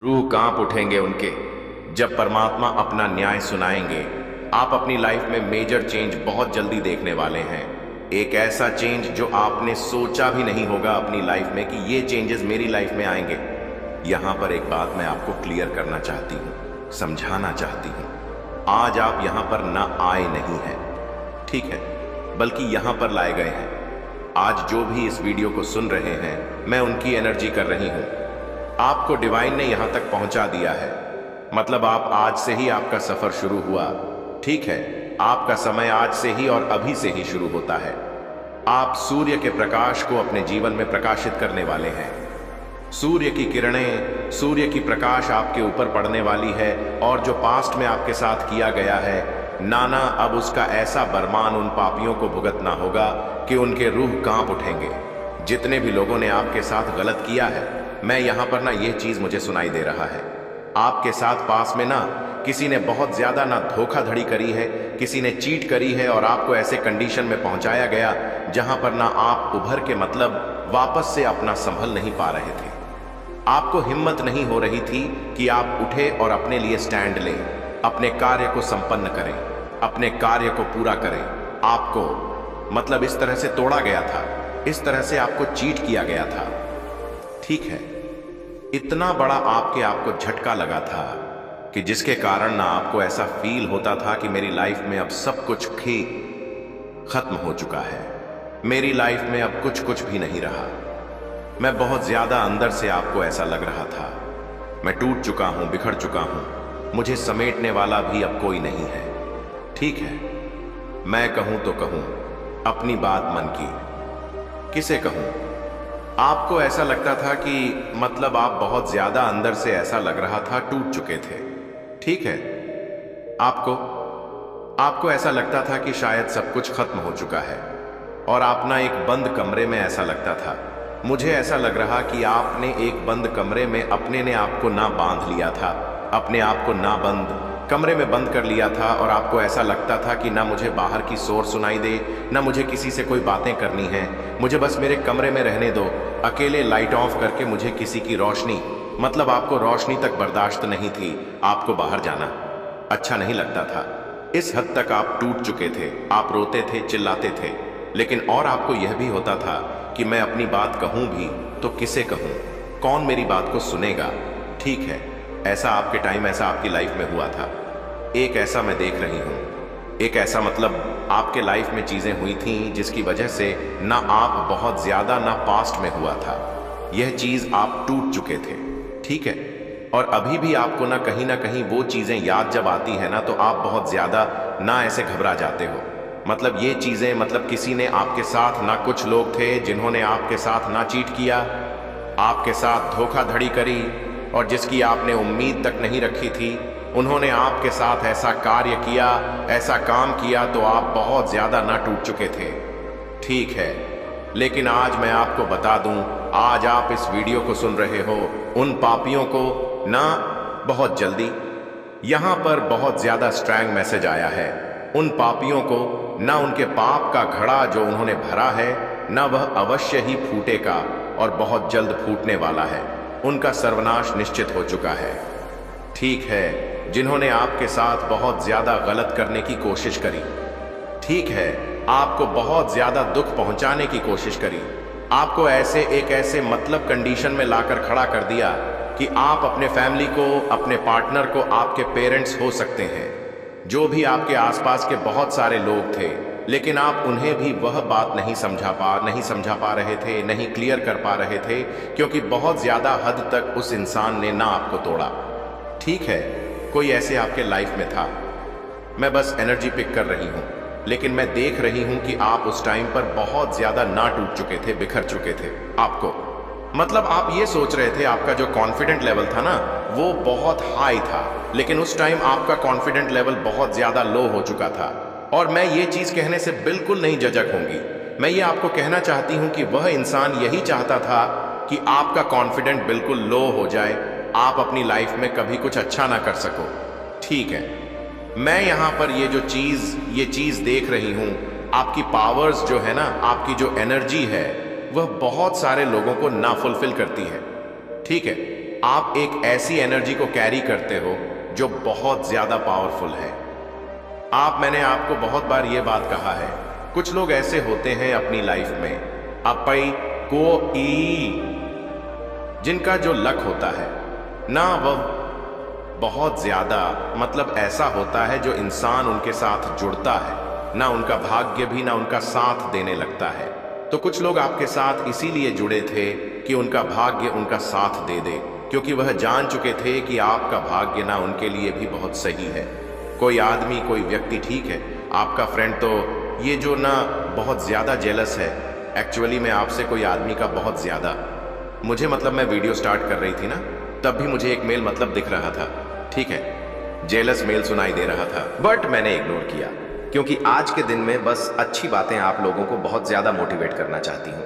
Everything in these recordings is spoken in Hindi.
रूह कांप उठेंगे उनके जब परमात्मा अपना न्याय सुनाएंगे। आप अपनी लाइफ में मेजर चेंज बहुत जल्दी देखने वाले हैं। एक ऐसा चेंज जो आपने सोचा भी नहीं होगा अपनी लाइफ में कि ये चेंजेस मेरी लाइफ में आएंगे। यहाँ पर एक बात मैं आपको क्लियर करना चाहती हूँ, समझाना चाहती हूँ। आज आप यहाँ पर ना आए नहीं हैं, ठीक है, बल्कि यहाँ पर लाए गए हैं। आज जो भी इस वीडियो को सुन रहे हैं, मैं उनकी एनर्जी कर रही हूँ। आपको डिवाइन ने यहां तक पहुंचा दिया है, मतलब आप आज से ही आपका सफर शुरू हुआ, ठीक है। आपका समय आज से ही और अभी से ही शुरू होता है। आप सूर्य के प्रकाश को अपने जीवन में प्रकाशित करने वाले हैं। सूर्य की किरणें, सूर्य की प्रकाश आपके ऊपर पड़ने वाली है और जो पास्ट में आपके साथ किया गया है, नाना अब उसका ऐसा बरमान उन पापियों को भुगतना होगा कि उनके रूह कांप उठेंगे। जितने भी लोगों ने आपके साथ गलत किया है, मैं यहां पर ना ये चीज मुझे सुनाई दे रहा है। आपके साथ पास में ना किसी ने बहुत ज्यादा ना धोखाधड़ी करी है, किसी ने चीट करी है और आपको ऐसे कंडीशन में पहुंचाया गया जहां पर ना आप उभर के मतलब वापस से अपना संभल नहीं पा रहे थे। आपको हिम्मत नहीं हो रही थी कि आप उठे और अपने लिए स्टैंड लें, अपने कार्य को संपन्न करें, अपने कार्य को पूरा करें। आपको मतलब इस तरह से तोड़ा गया था, इस तरह से आपको चीट किया गया था, ठीक है। इतना बड़ा आपके आपको झटका लगा था कि जिसके कारण ना आपको ऐसा फील होता था कि मेरी लाइफ में अब सब कुछ खत्म हो चुका है, मेरी लाइफ में अब कुछ भी नहीं रहा। मैं बहुत ज्यादा अंदर से आपको ऐसा लग रहा था, मैं टूट चुका हूं, बिखर चुका हूं, मुझे समेटने वाला भी अब कोई नहीं है, ठीक है। मैं कहूं तो कहूं अपनी बात मन की, किसे कहूं। आपको ऐसा लगता था कि मतलब आप बहुत ज्यादा अंदर से ऐसा लग रहा था टूट चुके थे, ठीक है। आपको ऐसा लगता था कि शायद सब कुछ खत्म हो चुका है और आप ना एक बंद कमरे में, ऐसा लगता था, मुझे ऐसा लग रहा कि आपने एक बंद कमरे में अपने ने आपको ना बांध लिया था, अपने आप को ना बंद कमरे में बंद कर लिया था और आपको ऐसा लगता था कि ना मुझे बाहर की शोर सुनाई दे, ना मुझे किसी से कोई बातें करनी है, मुझे बस मेरे कमरे में रहने दो, अकेले लाइट ऑफ करके मुझे किसी की रोशनी, मतलब आपको रोशनी तक बर्दाश्त नहीं थी, आपको बाहर जाना अच्छा नहीं लगता था। इस हद तक आप टूट चुके थे, आप रोते थे, चिल्लाते थे, लेकिन और आपको यह भी होता था कि मैं अपनी बात कहूं भी तो किसे कहूं, कौन मेरी बात को सुनेगा, ठीक है। ऐसा आपके टाइम, ऐसा आपकी लाइफ में हुआ था। एक ऐसा मैं देख रही हूं, एक ऐसा मतलब आपके लाइफ में चीजें हुई थी जिसकी वजह से ना आप बहुत ज्यादा ना पास्ट में हुआ था, यह चीज आप टूट चुके थे, ठीक है। और अभी भी आपको ना कहीं वो चीजें याद जब आती है ना तो आप बहुत ज्यादा ना ऐसे घबरा जाते हो। मतलब ये चीजें, मतलब किसी ने आपके साथ ना, कुछ लोग थे जिन्होंने आपके साथ ना चीट किया, आपके साथ धोखाधड़ी करी और जिसकी आपने उम्मीद तक नहीं रखी थी, उन्होंने आपके साथ ऐसा कार्य किया, ऐसा काम किया तो आप बहुत ज्यादा ना टूट चुके थे, ठीक है। लेकिन आज मैं आपको बता दूं, आज आप इस वीडियो को सुन रहे हो, उन पापियों को ना बहुत जल्दी यहां पर बहुत ज्यादा स्ट्रॉन्ग मैसेज आया है। उन पापियों को ना उनके पाप का घड़ा जो उन्होंने भरा है, ना वह अवश्य ही फूटेगा और बहुत जल्द फूटने वाला है। उनका सर्वनाश निश्चित हो चुका है, ठीक है। जिन्होंने आपके साथ बहुत ज्यादा गलत करने की कोशिश करी, ठीक है, आपको बहुत ज्यादा दुख पहुंचाने की कोशिश करी, आपको ऐसे मतलब कंडीशन में लाकर खड़ा कर दिया कि आप अपने फैमिली को, अपने पार्टनर को, आपके पेरेंट्स हो सकते हैं, जो भी आपके आसपास के बहुत सारे लोग थे, लेकिन आप उन्हें भी वह बात नहीं समझा पा रहे थे, नहीं क्लियर कर पा रहे थे, क्योंकि बहुत ज्यादा हद तक उस इंसान ने ना आपको तोड़ा, ठीक है। कोई ऐसे आपके लाइफ में था, मैं बस एनर्जी पिक कर रही हूं, लेकिन मैं देख रही हूं कि आप उस टाइम पर बहुत ज्यादा ना टूट चुके थे, बिखर चुके थे। आपको मतलब आप ये सोच रहे थे, आपका जो कॉन्फिडेंट लेवल था ना वो बहुत हाई था, लेकिन उस टाइम आपका कॉन्फिडेंट लेवल बहुत ज्यादा लो हो चुका था। और मैं ये चीज कहने से बिल्कुल नहीं झिझक होंगी, मैं ये आपको कहना चाहती हूं कि वह इंसान यही चाहता था कि आपका कॉन्फिडेंट बिल्कुल लो हो जाए, आप अपनी लाइफ में कभी कुछ अच्छा ना कर सको, ठीक है। मैं यहां पर ये चीज देख रही हूं, आपकी पावर्स जो है ना, आपकी जो एनर्जी है, वह बहुत सारे लोगों को ना फुलफिल करती है, ठीक है। आप एक ऐसी एनर्जी को कैरी करते हो जो बहुत ज्यादा पावरफुल है। मैंने आपको बहुत बार यह बात कहा है, कुछ लोग ऐसे होते हैं अपनी लाइफ में अपई को जिनका जो लक होता है ना वह बहुत ज्यादा मतलब ऐसा होता है जो इंसान उनके साथ जुड़ता है, ना उनका भाग्य भी ना उनका साथ देने लगता है। तो कुछ लोग आपके साथ इसीलिए जुड़े थे कि उनका भाग्य उनका साथ दे दे, क्योंकि वह जान चुके थे कि आपका भाग्य ना उनके लिए भी बहुत सही है। कोई आदमी कोई व्यक्ति ठीक है, आपका फ्रेंड तो ये जो ना बहुत ज्यादा जेलस है, एक्चुअली मैं आपसे कोई आदमी का बहुत ज्यादा मुझे मतलब मैं वीडियो स्टार्ट कर रही थी ना, तब भी मुझे एक मेल मतलब दिख रहा था, ठीक है, जेलस मेल सुनाई दे रहा था, बट मैंने इग्नोर किया क्योंकि आज के दिन में बस अच्छी बातें आप लोगों को बहुत ज्यादा मोटिवेट करना चाहती हूँ,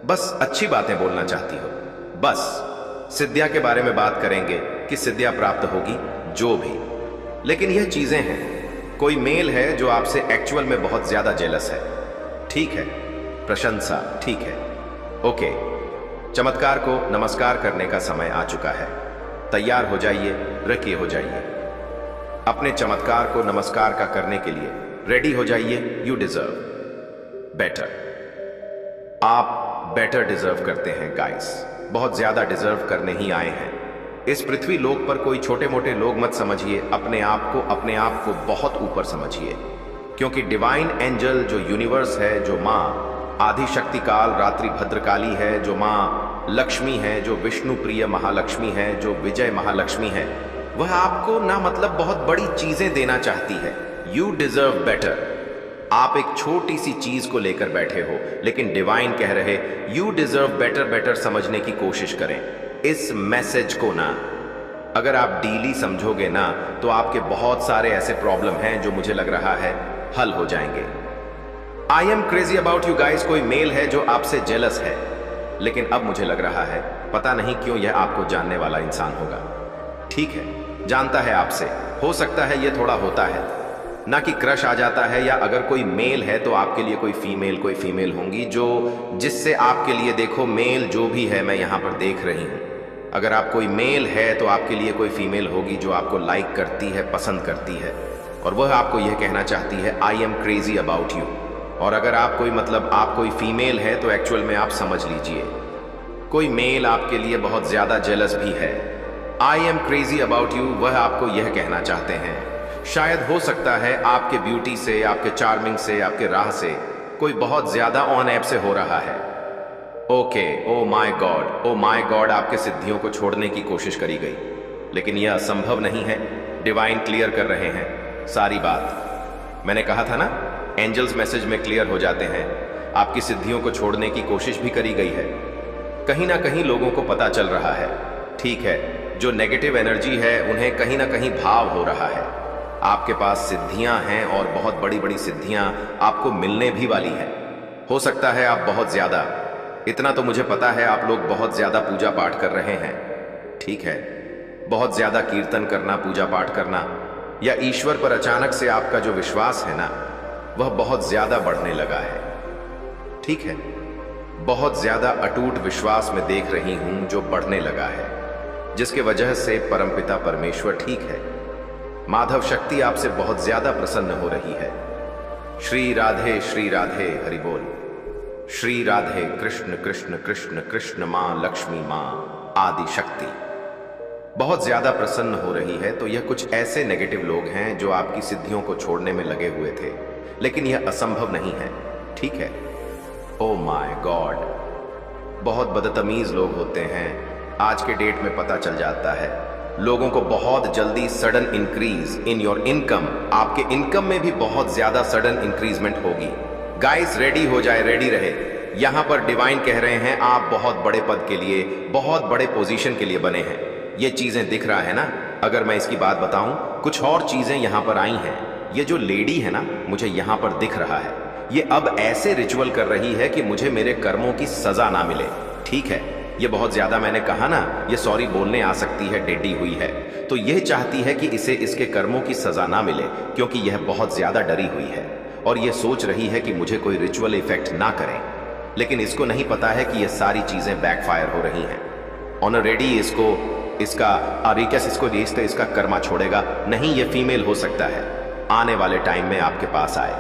बस अच्छी बातें बोलना चाहती हूँ। बस सिद्धिया के बारे में बात करेंगे कि सिद्धिया प्राप्त होगी जो भी, लेकिन यह चीजें हैं। कोई मेल है जो आपसे एक्चुअल में बहुत ज्यादा जेलस है, ठीक है, प्रशंसा, ठीक है, ओके, चमत्कार को नमस्कार करने का समय आ चुका है। तैयार हो जाइए, रखिए हो जाइए, अपने चमत्कार को नमस्कार का करने के लिए रेडी हो जाइए। यू डिजर्व बेटर, आप बेटर डिजर्व करते हैं गाइस, बहुत ज्यादा डिजर्व करने ही आए हैं इस पृथ्वी लोक पर। कोई छोटे मोटे लोग मत समझिए, अपने आप को बहुत ऊपर समझिए, क्योंकि डिवाइन एंजल जो यूनिवर्स है, जो माँ आदि शक्ति काल रात्रि भद्रकाली है, जो माँ लक्ष्मी है, जो विष्णु प्रिय महालक्ष्मी है, जो विजय महालक्ष्मी है, वह आपको ना मतलब बहुत बड़ी चीजें देना चाहती है। You deserve better. आप एक छोटी सी चीज को लेकर बैठे हो, लेकिन डिवाइन कह रहे यू डिजर्व बेटर। बेटर समझने की कोशिश करें इस मैसेज को ना। अगर आप डीली समझोगे ना तो आपके बहुत सारे ऐसे प्रॉब्लम हैं जो मुझे लग रहा है हल हो जाएंगे। I am crazy about you guys. कोई मेल है जो आपसे जेलस है, लेकिन अब मुझे लग रहा है पता नहीं क्यों यह आपको जानने वाला इंसान होगा, ठीक है, जानता है आपसे, हो सकता है यह थोड़ा होता है ना कि क्रश आ जाता है, या अगर कोई मेल है तो आपके लिए कोई फीमेल होंगी जो जिससे आपके लिए, देखो मेल जो भी है मैं यहां पर देख रही हूं, अगर आप कोई मेल है तो आपके लिए कोई फीमेल होगी जो आपको लाइक करती है, पसंद करती है, और वह आपको यह कहना चाहती है I am crazy about you. और अगर आप कोई मतलब आप कोई फीमेल है तो एक्चुअल में आप समझ लीजिए कोई मेल आपके लिए बहुत ज्यादा जेलस भी है। I am crazy about you, वह आपको यह कहना चाहते हैं। शायद हो सकता है आपके ब्यूटी से, आपके चार्मिंग से, आपके राह से कोई बहुत ज्यादा ऑन ऐप से हो रहा है। ओके, ओ माय गॉड, आपके सिद्धियों को छोड़ने की कोशिश करी गई, लेकिन यह असंभव नहीं है। डिवाइन क्लियर कर रहे हैं सारी बात। मैंने कहा था ना, एंजल्स मैसेज में क्लियर हो जाते हैं। आपकी सिद्धियों को छोड़ने की कोशिश भी करी गई है, कहीं ना कहीं लोगों को पता चल रहा है, ठीक है, जो नेगेटिव एनर्जी है उन्हें कहीं ना कहीं भाव हो रहा है। आपके पास सिद्धियां हैं और बहुत बड़ी बड़ी सिद्धियां आपको मिलने भी वाली हैं। हो सकता है आप बहुत ज्यादा, इतना तो मुझे पता है आप लोग बहुत ज्यादा पूजा पाठ कर रहे हैं, ठीक है, बहुत ज्यादा कीर्तन करना, पूजा पाठ करना, या ईश्वर पर अचानक से आपका जो विश्वास है ना वह बहुत ज्यादा बढ़ने लगा है, ठीक है, बहुत ज्यादा अटूट विश्वास में देख रही हूं जो बढ़ने लगा है, जिसके वजह से परमपिता परमेश्वर, ठीक है, माधव शक्ति आपसे बहुत ज्यादा प्रसन्न हो रही है। श्री राधे हरि बोल। श्री राधे कृष्ण कृष्ण कृष्ण कृष्ण, मां लक्ष्मी, मां आदि शक्ति बहुत ज्यादा प्रसन्न हो रही है। तो यह कुछ ऐसे नेगेटिव लोग हैं जो आपकी सिद्धियों को छोड़ने में लगे हुए थे, लेकिन यह असंभव नहीं है, ठीक है। ओ माय गॉड, बहुत बदतमीज लोग होते हैं, आज के डेट में पता चल जाता है लोगों को बहुत जल्दी sudden increase in your income, आपके इनकम में भी बहुत ज्यादा सडन इंक्रीजमेंट होगी। गाइस रेडी हो जाए, रेडी रहे। यहां पर डिवाइन कह रहे हैं आप बहुत बड़े पद के लिए, बहुत बड़े पोजीशन के लिए बने हैं। ये चीजें दिख रहा है ना। अगर मैं इसकी बात बताऊं, कुछ और चीजें यहां पर आई हैं। ये जो लेडी है ना, मुझे यहां पर दिख रहा है, ये अब ऐसे रिचुअल कर रही है कि मुझे मेरे कर्मों की सजा ना मिले, ठीक है। ये बहुत ज्यादा, मैंने कहा ना, ये सॉरी बोलने आ सकती है, डेडी हुई है, तो यह चाहती है कि इसे इसके कर्मों की सजा ना मिले, क्योंकि यह बहुत ज्यादा डरी हुई है और यह सोच रही है कि मुझे कोई रिचुअल इफेक्ट ना करे। लेकिन इसको नहीं पता है कि यह सारी चीजें बैकफायर हो रही हैं। ऑनरेडी इसको इसका आरिकस इसको तो इसका कर्मा छोड़ेगा नहीं, ये फीमेल हो सकता है आने वाले टाइम में आपके पास आए,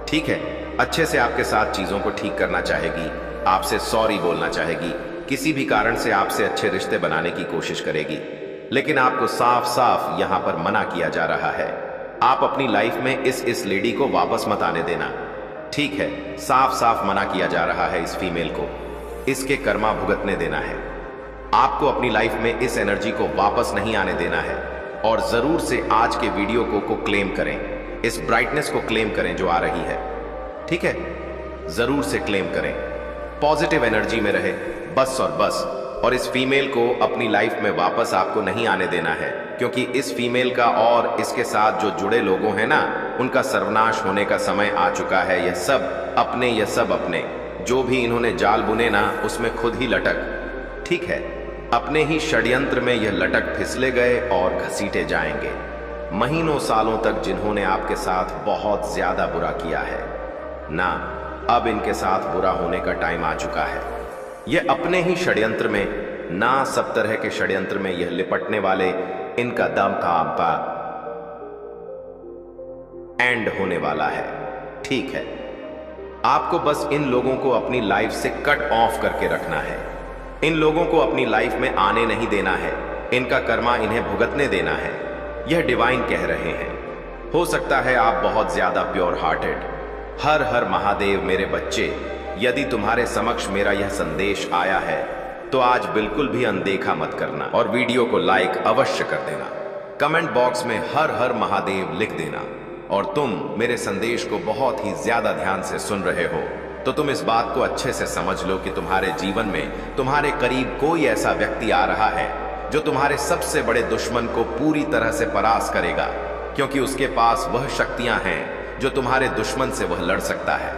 ठीक है, अच्छे से आपके साथ चीजों को ठीक करना चाहेगी, आपसे सॉरी बोलना चाहेगी, किसी भी कारण से आपसे अच्छे रिश्ते बनाने की कोशिश करेगी। लेकिन आपको साफ साफ यहां पर मना किया जा रहा है, आप अपनी लाइफ में इस लेडी को वापस मत आने देना, ठीक है, साफ साफ मना किया जा रहा है इस फीमेल को, इसके कर्मा भुगतने देना है। आपको अपनी लाइफ में इस एनर्जी को वापस नहीं आने देना है और जरूर से आज के वीडियो को क्लेम करें, इस ब्राइटनेस को क्लेम करें जो आ रही है, ठीक है, जरूर से क्लेम करें, पॉजिटिव एनर्जी में रहे बस और बस। और इस फीमेल को अपनी लाइफ में वापस आपको नहीं आने देना है, क्योंकि इस फीमेल का और इसके साथ जो जुड़े लोगों हैं ना, उनका सर्वनाश होने का समय आ चुका है। यह सब अपने जो भी इन्होंने जाल बुने ना, उसमें खुद ही लटक, ठीक है, अपने ही षड्यंत्र में यह लटक फिसले गए और घसीटे जाएंगे। महीनों सालों तक जिन्होंने आपके साथ बहुत ज्यादा बुरा किया है ना, अब इनके साथ बुरा होने का टाइम आ चुका है। यह अपने ही षड्यंत्र में ना, सब तरह के षड्यंत्र में यह लिपटने वाले, इनका दम का एंड होने वाला है, ठीक है। आपको बस इन लोगों को अपनी लाइफ से कट ऑफ करके रखना है, इन लोगों को अपनी लाइफ में आने नहीं देना है, इनका कर्मा इन्हें भुगतने देना है, यह डिवाइन कह रहे हैं। हो सकता है आप बहुत ज्यादा प्योर हार्टेड, हर हर महादेव मेरे बच्चे, यदि तुम्हारे समक्ष मेरा यह संदेश आया है तो आज बिल्कुल भी अनदेखा मत करना और वीडियो को लाइक अवश्य कर देना, कमेंट बॉक्स में हर हर महादेव लिख देना। और तुम मेरे संदेश को बहुत ही ज्यादा ध्यान से सुन रहे हो तो तुम इस बात को अच्छे से समझ लो कि तुम्हारे जीवन में तुम्हारे करीब कोई ऐसा व्यक्ति आ रहा है जो तुम्हारे सबसे बड़े दुश्मन को पूरी तरह से परास्त करेगा, क्योंकि उसके पास वह शक्तियां हैं जो तुम्हारे दुश्मन से वह लड़ सकता है।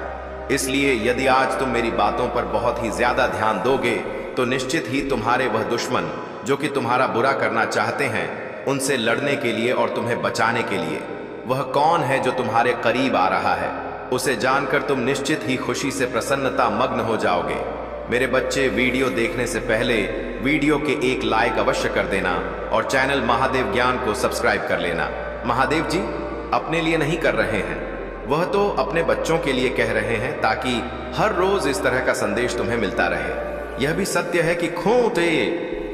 इसलिए यदि आज तुम मेरी बातों पर बहुत ही ज्यादा ध्यान दोगे तो निश्चित ही तुम्हारे वह दुश्मन जो कि तुम्हारा बुरा करना चाहते हैं, उनसे लड़ने के लिए और तुम्हें बचाने के लिए वह कौन है जो तुम्हारे करीब आ रहा है, उसे जानकर तुम निश्चित ही खुशी से प्रसन्नता मग्न हो जाओगे। मेरे बच्चे, वीडियो देखने से पहले वीडियो के एक लाइक अवश्य कर देना और चैनल महादेव ज्ञान को सब्सक्राइब कर लेना। महादेव जी अपने लिए नहीं कर रहे हैं, वह तो अपने बच्चों के लिए कह रहे हैं, ताकि हर रोज इस तरह का संदेश तुम्हें मिलता रहे। यह भी सत्य है कि खोते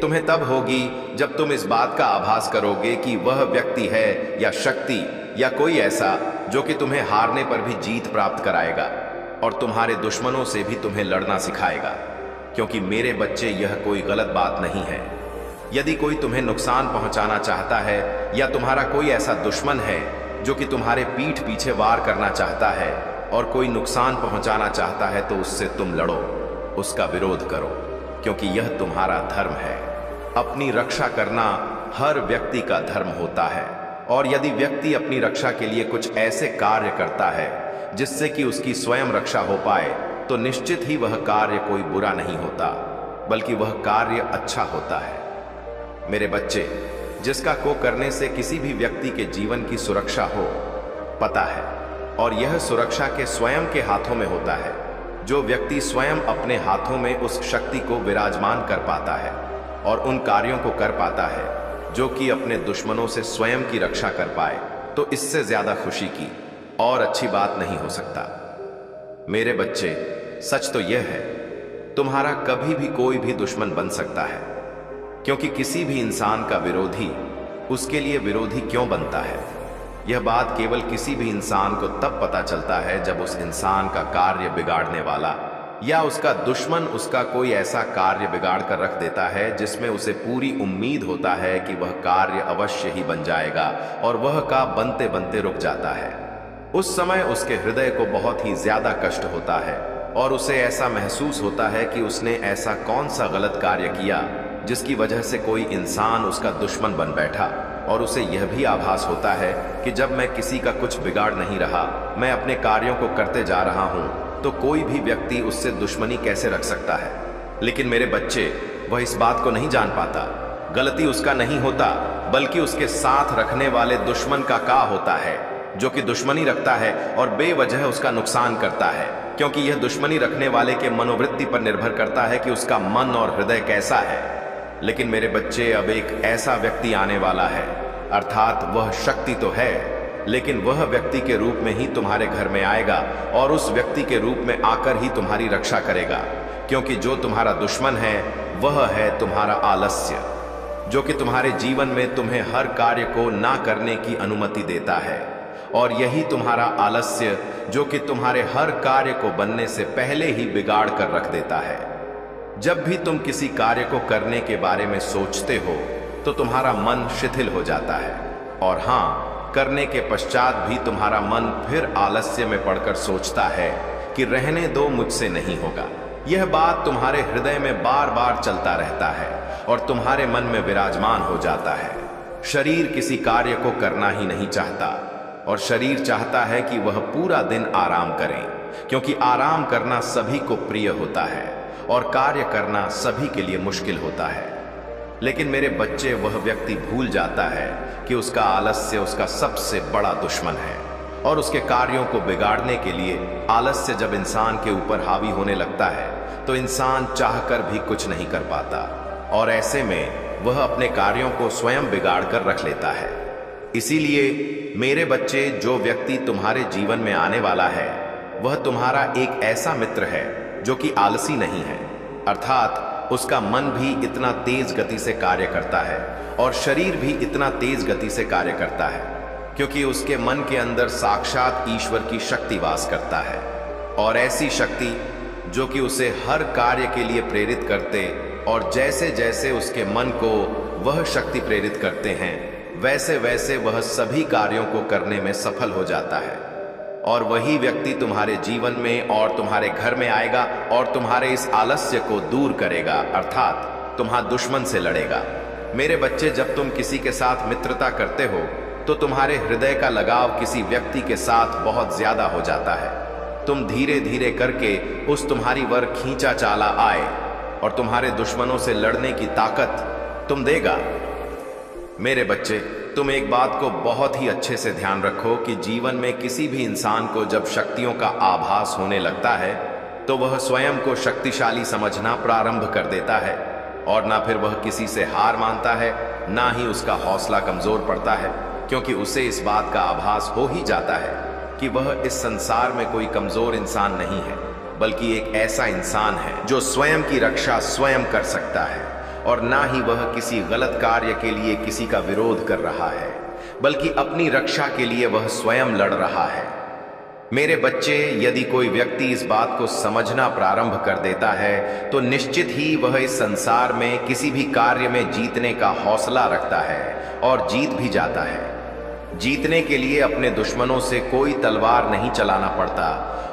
तुम्हें तब होगी जब तुम इस बात का आभास करोगे कि वह व्यक्ति है या शक्ति या कोई ऐसा जो कि तुम्हें हारने पर भी जीत प्राप्त कराएगा और तुम्हारे दुश्मनों से भी तुम्हें लड़ना सिखाएगा। क्योंकि मेरे बच्चे, यह कोई गलत बात नहीं है। यदि कोई तुम्हें नुकसान पहुंचाना चाहता है या तुम्हारा कोई ऐसा दुश्मन है जो कि तुम्हारे पीठ पीछे वार करना चाहता है और कोई नुकसान पहुंचाना चाहता है, तो उससे तुम लड़ो, उसका विरोध करो, क्योंकि यह तुम्हारा धर्म है। अपनी रक्षा करना हर व्यक्ति का धर्म होता है, और यदि व्यक्ति अपनी रक्षा के लिए कुछ ऐसे कार्य करता है जिससे कि उसकी स्वयं रक्षा हो पाए, तो निश्चित ही वह कार्य कोई बुरा नहीं होता, बल्कि वह कार्य अच्छा होता है। मेरे बच्चे, जिसका को करने से किसी भी व्यक्ति के जीवन की सुरक्षा हो, पता है, और यह सुरक्षा के स्वयं के हाथों में होता है। जो व्यक्ति स्वयं अपने हाथों में उस शक्ति को विराजमान कर पाता है और उन कार्यों को कर पाता है जो कि अपने दुश्मनों से स्वयं की रक्षा कर पाए, तो इससे ज्यादा खुशी की और अच्छी बात नहीं हो सकता। मेरे बच्चे, सच तो यह है, तुम्हारा कभी भी कोई भी दुश्मन बन सकता है, क्योंकि किसी भी इंसान का विरोधी उसके लिए विरोधी क्यों बनता है, यह बात केवल किसी भी इंसान को तब पता चलता है जब उस इंसान का कार्य बिगाड़ने वाला या उसका दुश्मन उसका कोई ऐसा कार्य बिगाड़ कर रख देता है जिसमें उसे पूरी उम्मीद होता है कि वह कार्य अवश्य ही बन जाएगा, और वह का बनते बनते रुक जाता है। उस समय उसके हृदय को बहुत ही ज्यादा कष्ट होता है और उसे ऐसा महसूस होता है कि उसने ऐसा कौन सा गलत कार्य किया जिसकी वजह से कोई इंसान उसका दुश्मन बन बैठा। और उसे यह भी आभास होता है कि जब मैं किसी का कुछ बिगाड़ नहीं रहा, मैं अपने कार्यों को करते जा रहा हूं, तो कोई भी व्यक्ति उससे दुश्मनी कैसे रख सकता है। लेकिन मेरे बच्चे, वह इस बात को नहीं जान पाता। गलती उसका नहीं होता, बल्कि उसके साथ रखने वाले दुश्मन का होता है, जो कि दुश्मनी रखता है और बेवजह उसका नुकसान करता है, क्योंकि यह दुश्मनी रखने वाले के मनोवृत्ति पर निर्भर करता है कि उसका मन और हृदय कैसा है। लेकिन मेरे बच्चे, अब एक ऐसा व्यक्ति आने वाला है, अर्थात वह शक्ति तो है, लेकिन वह व्यक्ति के रूप में ही तुम्हारे घर में आएगा और उस व्यक्ति के रूप में आकर ही तुम्हारी रक्षा करेगा। क्योंकि जो तुम्हारा दुश्मन है वह है तुम्हारा आलस्य, जो कि तुम्हारे जीवन में तुम्हें हर कार्य को ना करने की अनुमति देता है। और यही तुम्हारा आलस्य जो कि तुम्हारे हर कार्य को बनने से पहले ही बिगाड़ कर रख देता है। जब भी तुम किसी कार्य को करने के बारे में सोचते हो तो तुम्हारा मन शिथिल हो जाता है, और हाँ, करने के पश्चात भी तुम्हारा मन फिर आलस्य में पड़कर सोचता है कि रहने दो, मुझसे नहीं होगा। यह बात तुम्हारे हृदय में बार बार चलता रहता है और तुम्हारे मन में विराजमान हो जाता है। शरीर किसी कार्य को करना ही नहीं चाहता, और शरीर चाहता है कि वह पूरा दिन आराम करें, क्योंकि आराम करना सभी को प्रिय होता है और कार्य करना सभी के लिए मुश्किल होता है। लेकिन मेरे बच्चे, वह व्यक्ति भूल जाता है कि उसका आलस्य उसका सबसे बड़ा दुश्मन है, और उसके कार्यों को बिगाड़ने के लिए आलस्य जब इंसान के ऊपर हावी होने लगता है तो इंसान चाहकर भी कुछ नहीं कर पाता, और ऐसे में वह अपने कार्यों को स्वयं बिगाड़ कर रख लेता है। इसीलिए मेरे बच्चे, जो व्यक्ति तुम्हारे जीवन में आने वाला है वह तुम्हारा एक ऐसा मित्र है जो कि आलसी नहीं है, अर्थात उसका मन भी इतना तेज गति से कार्य करता है और शरीर भी इतना तेज गति से कार्य करता है, क्योंकि उसके मन के अंदर साक्षात ईश्वर की शक्ति वास करता है। और ऐसी शक्ति जो कि उसे हर कार्य के लिए प्रेरित करते, और जैसे जैसे उसके मन को वह शक्ति प्रेरित करते हैं वैसे वैसे वह सभी कार्यों को करने में सफल हो जाता है। और वही व्यक्ति तुम्हारे जीवन में और तुम्हारे घर में आएगा और तुम्हारे इस आलस्य को दूर करेगा, अर्थात तुम्हारे दुश्मन से लड़ेगा। मेरे बच्चे, जब तुम किसी के साथ मित्रता करते हो तो तुम्हारे हृदय का लगाव किसी व्यक्ति के साथ बहुत ज्यादा हो जाता है। तुम धीरे धीरे करके उस तुम्हारी वर खींचा चाला आए और तुम्हारे दुश्मनों से लड़ने की ताकत तुम देगा। मेरे बच्चे, तुम एक बात को बहुत ही अच्छे से ध्यान रखो कि जीवन में किसी भी इंसान को जब शक्तियों का आभास होने लगता है तो वह स्वयं को शक्तिशाली समझना प्रारंभ कर देता है, और ना फिर वह किसी से हार मानता है, ना ही उसका हौसला कमजोर पड़ता है, क्योंकि उसे इस बात का आभास हो ही जाता है कि वह इस संसार में कोई कमजोर इंसान नहीं है, बल्कि एक ऐसा इंसान है जो स्वयं की रक्षा स्वयं कर सकता है, और ना ही वह किसी गलत कार्य के लिए किसी का विरोध कर रहा है, बल्कि अपनी रक्षा के लिए वह स्वयं लड़ रहा है। मेरे बच्चे, यदि कोई व्यक्ति इस बात को समझना प्रारंभ कर देता है तो निश्चित ही वह इस संसार में किसी भी कार्य में जीतने का हौसला रखता है और जीत भी जाता है। जीतने के लिए अपने दुश्मनों से कोई तलवार नहीं चलाना पड़ता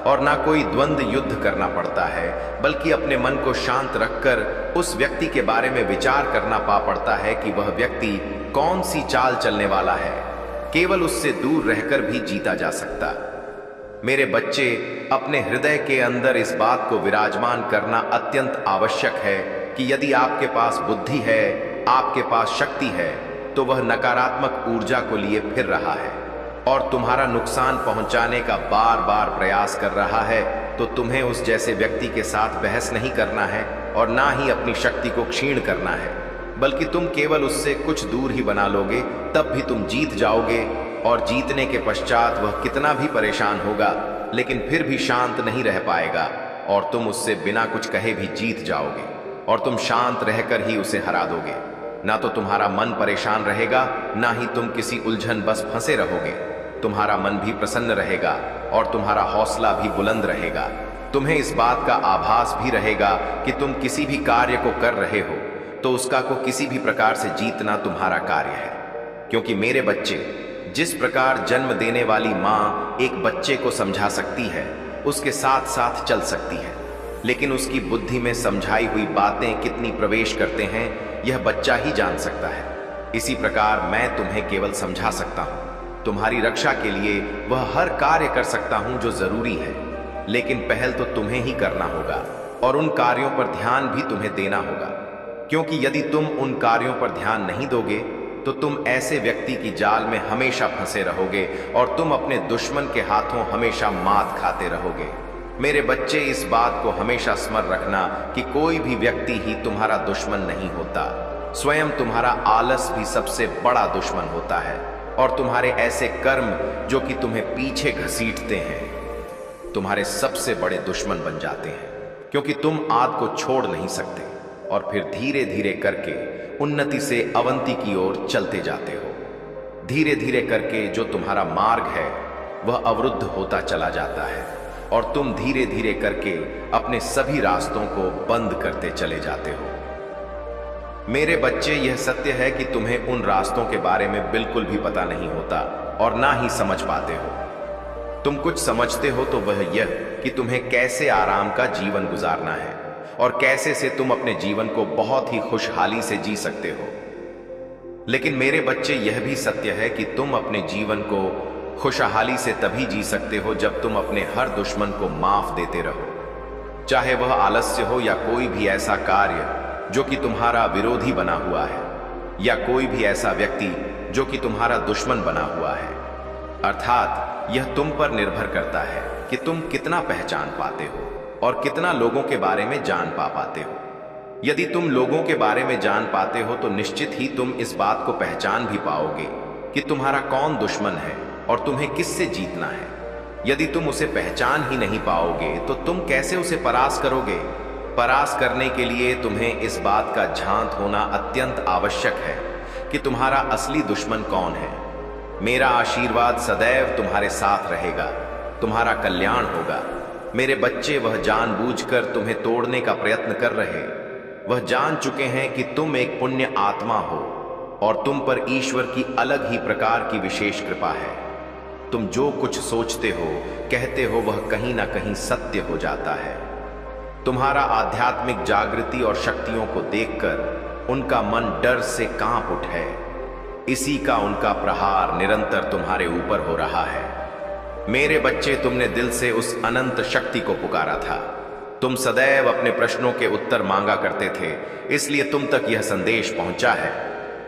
और ना कोई द्वंद्व युद्ध करना पड़ता है, बल्कि अपने मन को शांत रखकर उस व्यक्ति के बारे में विचार करना पड़ता है कि वह व्यक्ति कौन सी चाल चलने वाला है। केवल उससे दूर रहकर भी जीता जा सकता। मेरे बच्चे, अपने हृदय के अंदर इस बात को विराजमान करना अत्यंत आवश्यक है कि यदि आपके पास बुद्धि है, आपके पास शक्ति है, तो वह नकारात्मक ऊर्जा को लिए फिर रहा है और तुम्हारा नुकसान पहुंचाने का बार बार प्रयास कर रहा है, तो तुम्हें उस जैसे व्यक्ति के साथ बहस नहीं करना है और ना ही अपनी शक्ति को क्षीण करना है, बल्कि तुम केवल उससे कुछ दूर ही बना लोगे, तब भी तुम जीत जाओगे। और जीतने के पश्चात वह कितना भी परेशान होगा लेकिन फिर भी शांत नहीं रह पाएगा, और तुम उससे बिना कुछ कहे भी जीत जाओगे, और तुम शांत रहकर ही उसे हरा दोगे। ना तो तुम्हारा मन परेशान रहेगा, ना ही तुम किसी उलझन बस फंसे रहोगे। तुम्हारा मन भी प्रसन्न रहेगा और तुम्हारा हौसला भी बुलंद रहेगा। तुम्हें इस बात का आभास भी रहेगा कि तुम किसी भी कार्य को कर रहे हो तो उसका को किसी भी प्रकार से जीतना तुम्हारा कार्य है। क्योंकि मेरे बच्चे, जिस प्रकार जन्म देने वाली माँ एक बच्चे को समझा सकती है, उसके साथ साथ चल सकती है, लेकिन उसकी बुद्धि में समझाई हुई बातें कितनी प्रवेश करते हैं यह बच्चा ही जान सकता है। इसी प्रकार मैं तुम्हें केवल समझा सकता हूँ, तुम्हारी रक्षा के लिए वह हर कार्य कर सकता हूँ जो जरूरी है, लेकिन पहल तो तुम्हें ही करना होगा और उन कार्यों पर ध्यान भी तुम्हें देना होगा। क्योंकि यदि तुम उन कार्यों पर ध्यान नहीं दोगे तो तुम ऐसे व्यक्ति की जाल में हमेशा फंसे रहोगे और तुम अपने दुश्मन के हाथों हमेशा मात खाते रहोगे। मेरे बच्चे, इस बात को हमेशा स्मरण रखना कि कोई भी व्यक्ति ही तुम्हारा दुश्मन नहीं होता। स्वयं तुम्हारा आलस भी सबसे बड़ा दुश्मन होता है, और तुम्हारे ऐसे कर्म जो कि तुम्हें पीछे घसीटते हैं तुम्हारे सबसे बड़े दुश्मन बन जाते हैं, क्योंकि तुम आद को छोड़ नहीं सकते और फिर धीरे धीरे करके उन्नति से अवंति की ओर चलते जाते हो। धीरे धीरे करके जो तुम्हारा मार्ग है वह अवरुद्ध होता चला जाता है और तुम धीरे धीरे करके अपने सभी रास्तों को बंद करते चले जाते हो। मेरे बच्चे, यह सत्य है कि तुम्हें उन रास्तों के बारे में बिल्कुल भी पता नहीं होता और ना ही समझ पाते हो। तुम कुछ समझते हो तो वह यह कि तुम्हें कैसे आराम का जीवन गुजारना है और कैसे से तुम अपने जीवन को बहुत ही खुशहाली से जी सकते हो। लेकिन मेरे बच्चे, यह भी सत्य है कि तुम अपने जीवन को खुशहाली से तभी जी सकते हो जब तुम अपने हर दुश्मन को माफ देते रहो, चाहे वह आलस्य हो या कोई भी ऐसा कार्य जो कि तुम्हारा विरोधी बना हुआ है, या कोई भी ऐसा व्यक्ति जो कि तुम्हारा दुश्मन बना हुआ है। अर्थात यह तुम पर निर्भर करता है कि तुम कितना पहचान पाते हो और कितना लोगों के बारे में जान पाते हो। यदि तुम लोगों के बारे में जान पाते हो तो निश्चित ही तुम इस बात को पहचान भी पाओगे कि तुम्हारा कौन दुश्मन है और तुम्हें किससे जीतना है। यदि तुम उसे पहचान ही नहीं पाओगे तो तुम कैसे उसे परास्त करोगे। परास्त करने के लिए तुम्हें इस बात का झांत होना अत्यंत आवश्यक है कि तुम्हारा असली दुश्मन कौन है। मेरा आशीर्वाद सदैव तुम्हारे साथ रहेगा, तुम्हारा कल्याण होगा। मेरे बच्चे, वह जानबूझकर तुम्हें तोड़ने का प्रयत्न कर रहे, वह जान चुके हैं कि तुम एक पुण्य आत्मा हो और तुम पर ईश्वर की अलग ही प्रकार की विशेष कृपा है। तुम जो कुछ सोचते हो, कहते हो, वह कहीं ना कहीं सत्य हो जाता है। तुम्हारा आध्यात्मिक जागृति और शक्तियों को देखकर उनका मन डर से कांप उठे। इसी का उनका प्रहार निरंतर तुम्हारे ऊपर हो रहा है। मेरे बच्चे, तुमने दिल से उस अनंत शक्ति को पुकारा था। तुम सदैव अपने प्रश्नों के उत्तर मांगा करते थे, इसलिए तुम तक यह संदेश पहुंचा है।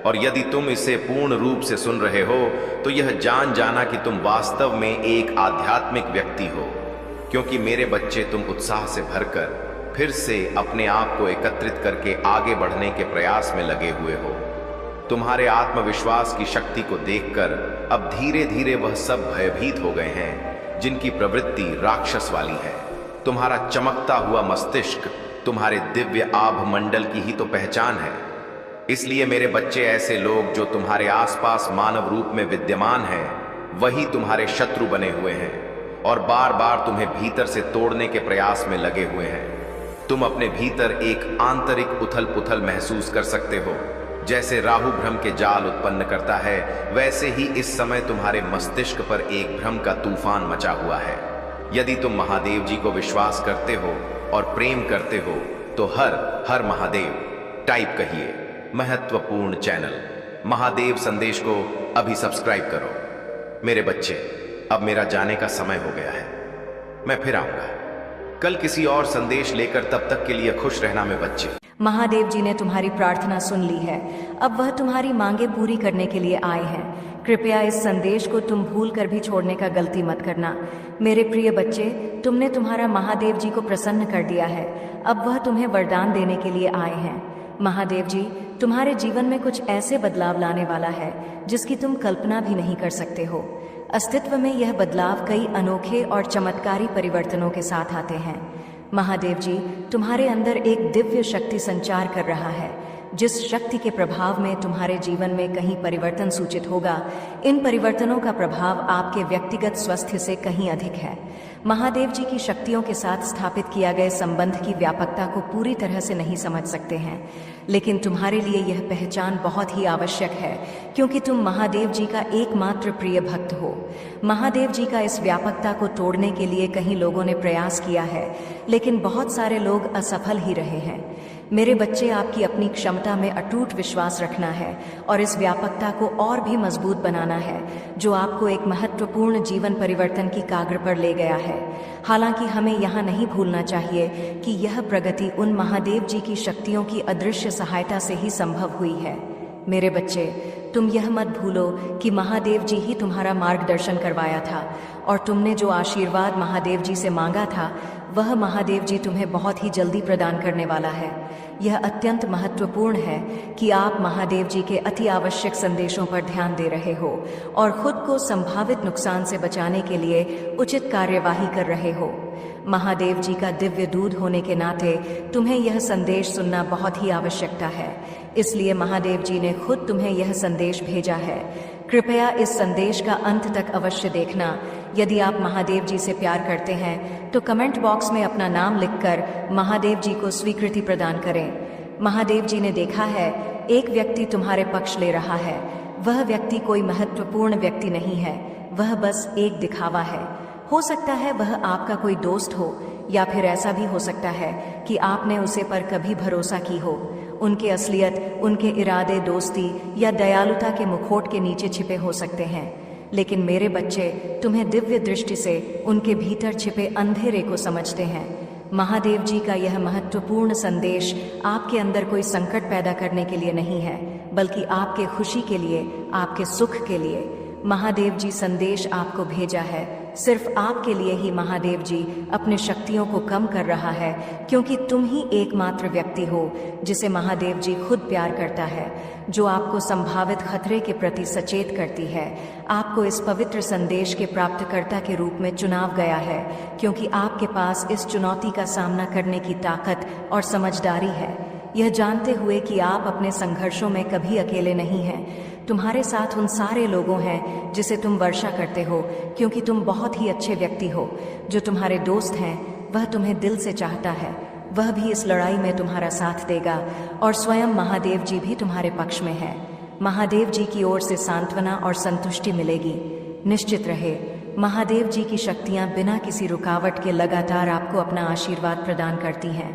और यदि तुम इसे पूर्ण रूप से सुन रहे हो तो यह जान जाना कि तुम वास्तव में एक आध्यात्मिक व्यक्ति हो, क्योंकि मेरे बच्चे, तुम उत्साह से भरकर फिर से अपने आप को एकत्रित करके आगे बढ़ने के प्रयास में लगे हुए हो। तुम्हारे आत्मविश्वास की शक्ति को देखकर अब धीरे धीरे वह सब भयभीत हो गए हैं जिनकी प्रवृत्ति राक्षस वाली है। तुम्हारा चमकता हुआ मस्तिष्क तुम्हारे दिव्य आभ मंडल की ही तो पहचान है। इसलिए मेरे बच्चे, ऐसे लोग जो तुम्हारे आसपास मानव रूप में विद्यमान हैं, वही तुम्हारे शत्रु बने हुए हैं और बार बार तुम्हें भीतर से तोड़ने के प्रयास में लगे हुए हैं। तुम अपने भीतर एक आंतरिक उथल पुथल महसूस कर सकते हो। जैसे राहु भ्रम के जाल उत्पन्न करता है, वैसे ही इस समय तुम्हारे मस्तिष्क पर एक भ्रम का तूफान मचा हुआ है। यदि तुम महादेव जी को विश्वास करते हो और प्रेम करते हो तो हर हर महादेव टाइप कहिए। महत्वपूर्ण चैनल महादेव संदेश को अभी सब्सक्राइब करो। मेरे बच्चे, अब मेरा जाने का समय हो गया है। मैं फिर आऊंगा कल किसी और संदेश लेकर। तब तक के लिए खुश रहना मेरे बच्चे। महादेव जी ने तुम्हारी प्रार्थना सुन ली है। अब वह तुम्हारी मांगे पूरी करने के लिए आए हैं। कृपया इस संदेश को तुम भूल कर भी छोड़ने का गलती मत करना। मेरे प्रिय बच्चे, तुमने तुम्हारा महादेव जी को प्रसन्न कर दिया है। अब वह तुम्हें वरदान देने के लिए आए हैं। महादेव जी तुम्हारे जीवन में कुछ ऐसे बदलाव लाने वाला है जिसकी तुम कल्पना भी नहीं कर सकते हो। अस्तित्व में यह बदलाव कई अनोखे और चमत्कारी परिवर्तनों के साथ आते हैं। महादेव जी तुम्हारे अंदर एक दिव्य शक्ति संचार कर रहा है, जिस शक्ति के प्रभाव में तुम्हारे जीवन में कहीं परिवर्तन सूचित होगा। इन परिवर्तनों का प्रभाव आपके व्यक्तिगत स्वास्थ्य से कहीं अधिक है। महादेव जी की शक्तियों के साथ स्थापित किया गए संबंध की व्यापकता को पूरी तरह से नहीं समझ सकते हैं, लेकिन तुम्हारे लिए यह पहचान बहुत ही आवश्यक है, क्योंकि तुम महादेव जी का एकमात्र प्रिय भक्त हो। महादेव जी का इस व्यापकता को तोड़ने के लिए कई लोगों ने प्रयास किया है, लेकिन बहुत सारे लोग असफल ही रहे हैं। मेरे बच्चे, आपकी अपनी क्षमता में अटूट विश्वास रखना है और इस व्यापकता को और भी मजबूत बनाना है, जो आपको एक महत्वपूर्ण जीवन परिवर्तन की काग्र पर ले गया है। हालांकि हमें यहाँ नहीं भूलना चाहिए कि यह प्रगति उन महादेव जी की शक्तियों की अदृश्य सहायता से ही संभव हुई है। मेरे बच्चे, तुम यह मत भूलो कि महादेव जी ही तुम्हारा मार्गदर्शन करवाया था, और तुमने जो आशीर्वाद महादेव जी से मांगा था वह महादेव जी तुम्हें बहुत ही जल्दी प्रदान करने वाला है। यह अत्यंत महत्वपूर्ण है कि आप महादेव जी के अति आवश्यक संदेशों पर ध्यान दे रहे हो और खुद को संभावित नुकसान से बचाने के लिए उचित कार्यवाही कर रहे हो। महादेव जी का दिव्य दूत होने के नाते तुम्हें यह संदेश सुनना बहुत ही आवश्यकता है, इसलिए महादेव जी ने खुद तुम्हें यह संदेश भेजा है। कृपया इस संदेश का अंत तक अवश्य देखना। यदि आप महादेव जी से प्यार करते हैं तो कमेंट बॉक्स में अपना नाम लिखकर महादेव जी को स्वीकृति प्रदान करें। महादेव जी ने देखा है एक व्यक्ति तुम्हारे पक्ष ले रहा है। वह व्यक्ति कोई महत्वपूर्ण व्यक्ति नहीं है, वह बस एक दिखावा है। हो सकता है वह आपका कोई दोस्त हो, या फिर ऐसा भी हो सकता है कि आपने उसे पर कभी भरोसा की हो। उनके असलियत, उनके इरादे दोस्ती या दयालुता के मुखौट के नीचे छिपे हो सकते हैं, लेकिन मेरे बच्चे तुम्हें दिव्य दृष्टि से उनके भीतर छिपे अंधेरे को समझते हैं। महादेव जी का यह महत्वपूर्ण संदेश आपके अंदर कोई संकट पैदा करने के लिए नहीं है, बल्कि आपके खुशी के लिए, आपके सुख के लिए। महादेव जी संदेश आपको भेजा है, सिर्फ आपके लिए ही महादेव जी अपने शक्तियों को कम कर रहा है, क्योंकि तुम ही एकमात्र व्यक्ति हो जिसे महादेव जी खुद प्यार करता है, जो आपको संभावित खतरे के प्रति सचेत करती है। आपको इस पवित्र संदेश के प्राप्तकर्ता के रूप में चुनाव गया है, क्योंकि आपके पास इस चुनौती का सामना करने की ताकत और समझदारी है, यह जानते हुए कि आप अपने संघर्षों में कभी अकेले नहीं हैं। तुम्हारे साथ उन सारे लोगों हैं जिसे तुम वर्षा करते हो, क्योंकि तुम बहुत ही अच्छे व्यक्ति हो। जो तुम्हारे दोस्त हैं वह तुम्हें दिल से चाहता है, वह भी इस लड़ाई में तुम्हारा साथ देगा, और स्वयं महादेव जी भी तुम्हारे पक्ष में है। महादेव जी की ओर से सांत्वना और संतुष्टि मिलेगी। निश्चित रहे, महादेव जी की शक्तियां बिना किसी रुकावट के लगातार आपको अपना आशीर्वाद प्रदान करती हैं।